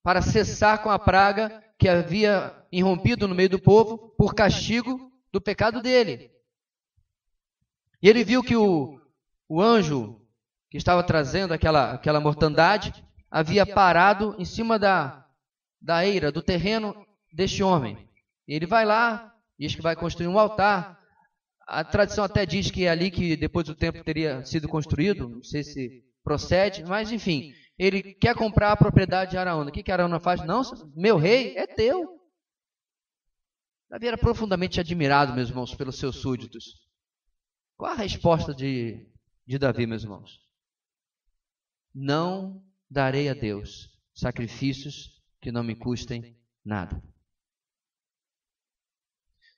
para cessar com a praga que havia irrompido no meio do povo por castigo do pecado dele. E ele viu que o anjo que estava trazendo aquela mortandade havia parado em cima da eira, do terreno deste homem. E ele vai lá, diz que vai construir um altar. A tradição até diz que é ali que depois do tempo teria sido construído, não sei se procede, mas enfim, ele quer comprar a propriedade de Araúna. O que Araúna faz? Não, meu rei é teu. Davi era profundamente admirado, meus irmãos, pelos seus súditos. Qual a resposta de Davi, meus irmãos? Não darei a Deus sacrifícios que não me custem nada.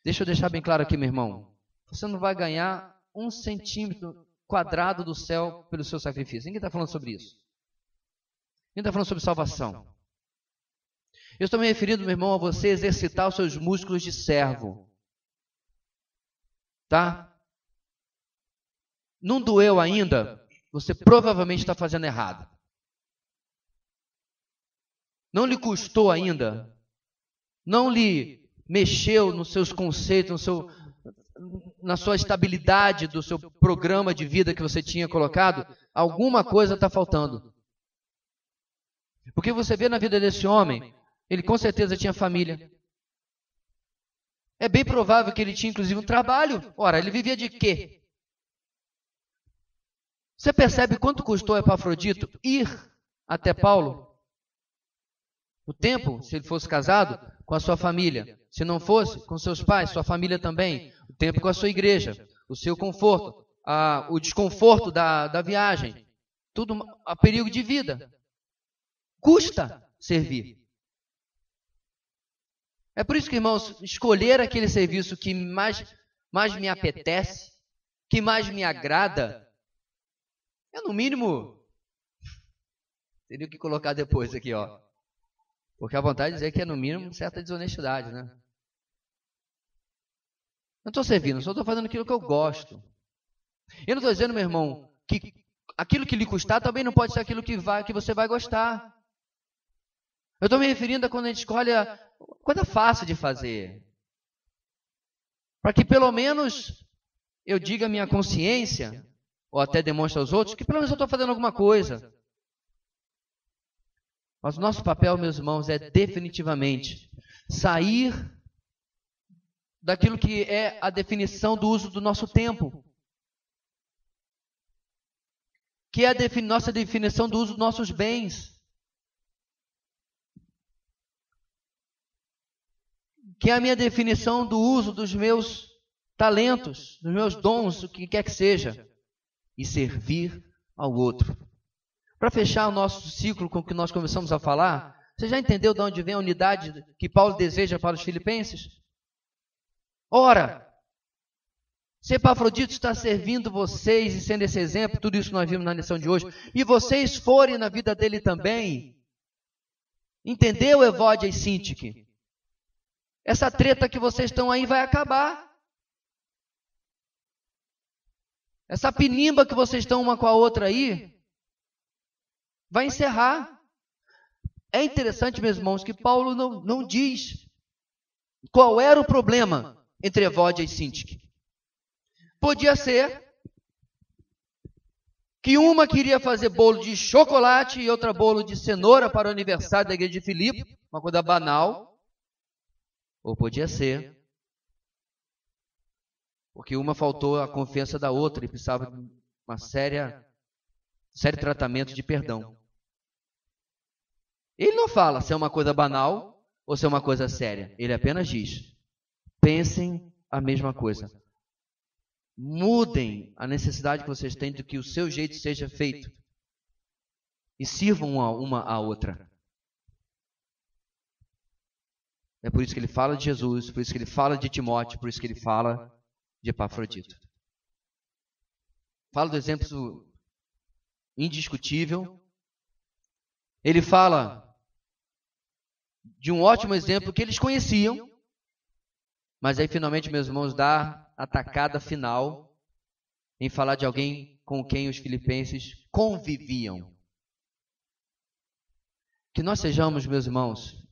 Deixa eu deixar bem claro aqui, meu irmão. Você não vai ganhar 1 centímetro quadrado do céu pelo seu sacrifício. Ninguém está falando sobre isso. Ninguém está falando sobre salvação. Eu estou me referindo, meu irmão, a você exercitar os seus músculos de servo. Tá? Não doeu ainda? Você provavelmente está fazendo errado. Não lhe custou ainda? Não lhe mexeu nos seus conceitos, na sua estabilidade do seu programa de vida que você tinha colocado? Alguma coisa está faltando. Porque você vê na vida desse homem, ele com certeza tinha família. É bem provável que ele tinha inclusive um trabalho. Ora, ele vivia de quê? Você percebe quanto custou a Epafrodito ir até Paulo? O tempo, se ele fosse casado, com a sua família. Se não fosse, com seus pais, sua família também. O tempo com a sua igreja. O seu conforto. O desconforto da viagem. Tudo a perigo de vida. Custa servir. É por isso que, irmãos, escolher aquele serviço que mais me apetece, que mais me agrada, no mínimo, teria que colocar depois aqui, ó. Porque a vontade de dizer que é, no mínimo, certa desonestidade, né? Não estou servindo, só estou fazendo aquilo que eu gosto. Eu não estou dizendo, meu irmão, que aquilo que lhe custar também não pode ser aquilo que você vai gostar. Eu estou me referindo a quando a gente escolhe a coisa fácil de fazer. Para que pelo menos eu diga a minha consciência, ou até demonstre aos outros, que pelo menos eu estou fazendo alguma coisa. Mas o nosso papel, meus irmãos, é definitivamente sair daquilo que é a definição do uso do nosso tempo. Que é a nossa definição do uso dos nossos bens. Que é a minha definição do uso dos meus talentos, dos meus dons, o que quer que seja. E servir ao outro. Para fechar o nosso ciclo com o que nós começamos a falar, você já entendeu de onde vem a unidade que Paulo deseja para os filipenses? Ora, se Epafrodito está servindo vocês e sendo esse exemplo, tudo isso que nós vimos na lição de hoje, e vocês forem na vida dele também, entendeu, Evódia e Sintique? Essa treta que vocês estão aí vai acabar. Essa pinimba que vocês estão uma com a outra aí, vai encerrar. É interessante, meus irmãos, que Paulo não diz qual era o problema entre Evódia e Sintique. Podia ser que uma queria fazer bolo de chocolate e outra bolo de cenoura para o aniversário da igreja de Filipe, uma coisa banal. Ou podia ser porque uma faltou a confiança da outra e precisava de uma sério tratamento de perdão. Ele não fala se é uma coisa banal ou se é uma coisa séria. Ele apenas diz: pensem a mesma coisa. Mudem a necessidade que vocês têm de que o seu jeito seja feito. E sirvam uma à outra. É por isso que ele fala de Jesus, por isso que ele fala de Timóteo, por isso que ele fala de Epafrodito. Fala do exemplo indiscutível. Ele fala de um ótimo exemplo que eles conheciam, mas aí finalmente, meus irmãos, dá a tacada final em falar de alguém com quem os filipenses conviviam. Que nós sejamos, meus irmãos,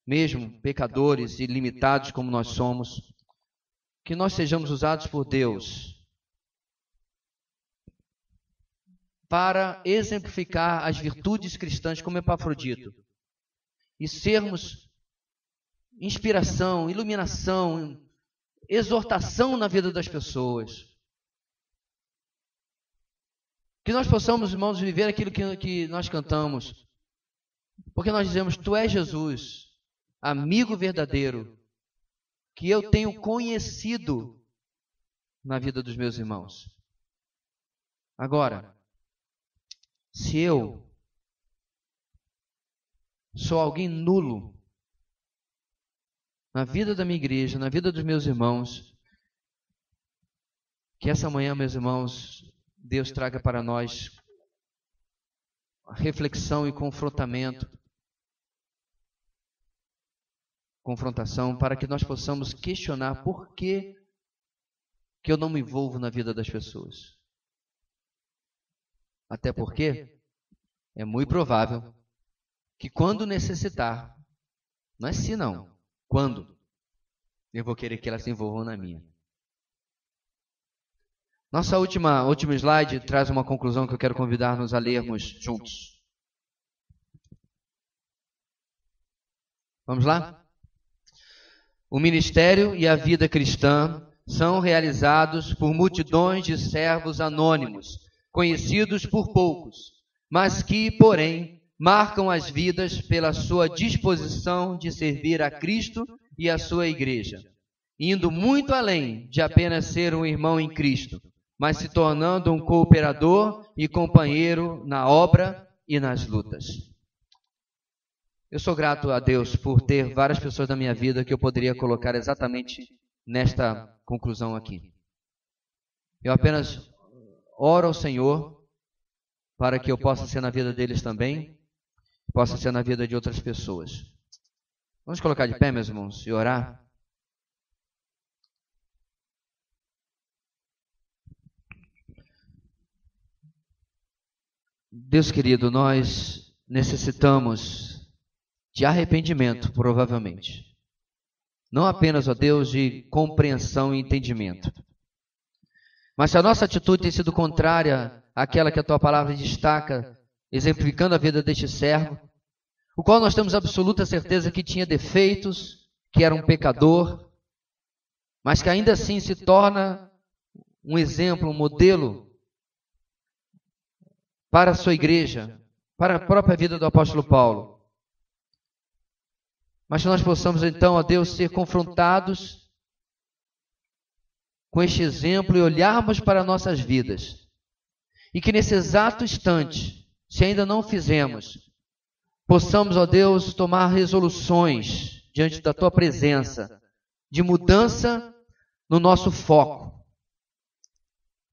mesmo pecadores e limitados como nós somos, que nós sejamos usados por Deus para exemplificar as virtudes cristãs como Epafrodito e sermos inspiração, iluminação, exortação na vida das pessoas. Que nós possamos, irmãos, viver aquilo que nós cantamos, porque nós dizemos: Tu és Jesus, amigo verdadeiro, que eu tenho conhecido na vida dos meus irmãos. Agora, se eu sou alguém nulo na vida da minha igreja, na vida dos meus irmãos, que essa manhã, meus irmãos, Deus traga para nós a reflexão e confrontação, para que nós possamos questionar por que eu não me envolvo na vida das pessoas. Até porque é muito provável que quando necessitar, não é se não, quando, eu vou querer que elas se envolvam na minha. Nossa última slide traz uma conclusão que eu quero convidar-nos a lermos juntos. Vamos lá? O ministério e a vida cristã são realizados por multidões de servos anônimos, conhecidos por poucos, mas que, porém, marcam as vidas pela sua disposição de servir a Cristo e a sua igreja, indo muito além de apenas ser um irmão em Cristo, mas se tornando um cooperador e companheiro na obra e nas lutas. Eu sou grato a Deus por ter várias pessoas na minha vida que eu poderia colocar exatamente nesta conclusão aqui. Eu apenas oro ao Senhor para que eu possa ser na vida deles também, possa ser na vida de outras pessoas. Vamos colocar de pé, meus irmãos, e orar? Deus querido, nós necessitamos de arrependimento, provavelmente. Não apenas, ó Deus, de compreensão e entendimento. Mas se a nossa atitude tem sido contrária àquela que a Tua palavra destaca, exemplificando a vida deste servo, o qual nós temos absoluta certeza que tinha defeitos, que era um pecador, mas que ainda assim se torna um exemplo, um modelo para a sua igreja, para a própria vida do apóstolo Paulo. Mas que nós possamos então, ó Deus, ser confrontados com este exemplo e olharmos para nossas vidas. E que nesse exato instante, se ainda não fizemos, possamos, ó Deus, tomar resoluções diante da Tua presença, de mudança no nosso foco.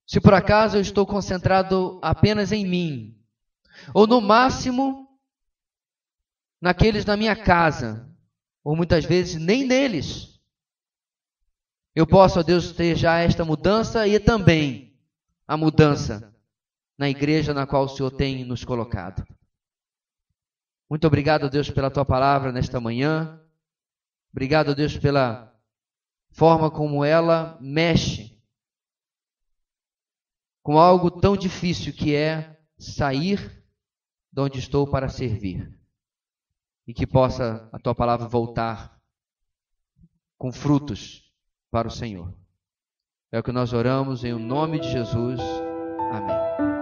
Se por acaso eu estou concentrado apenas em mim, ou no máximo naqueles da minha casa, ou muitas vezes nem neles, eu posso, ó Deus, ter já esta mudança e também a mudança na igreja na qual o Senhor tem nos colocado. Muito obrigado, Deus, pela Tua palavra nesta manhã. Obrigado, Deus, pela forma como ela mexe com algo tão difícil que é sair de onde estou para servir. E que possa a Tua palavra voltar com frutos para o Senhor. É o que nós oramos em nome de Jesus. Amém.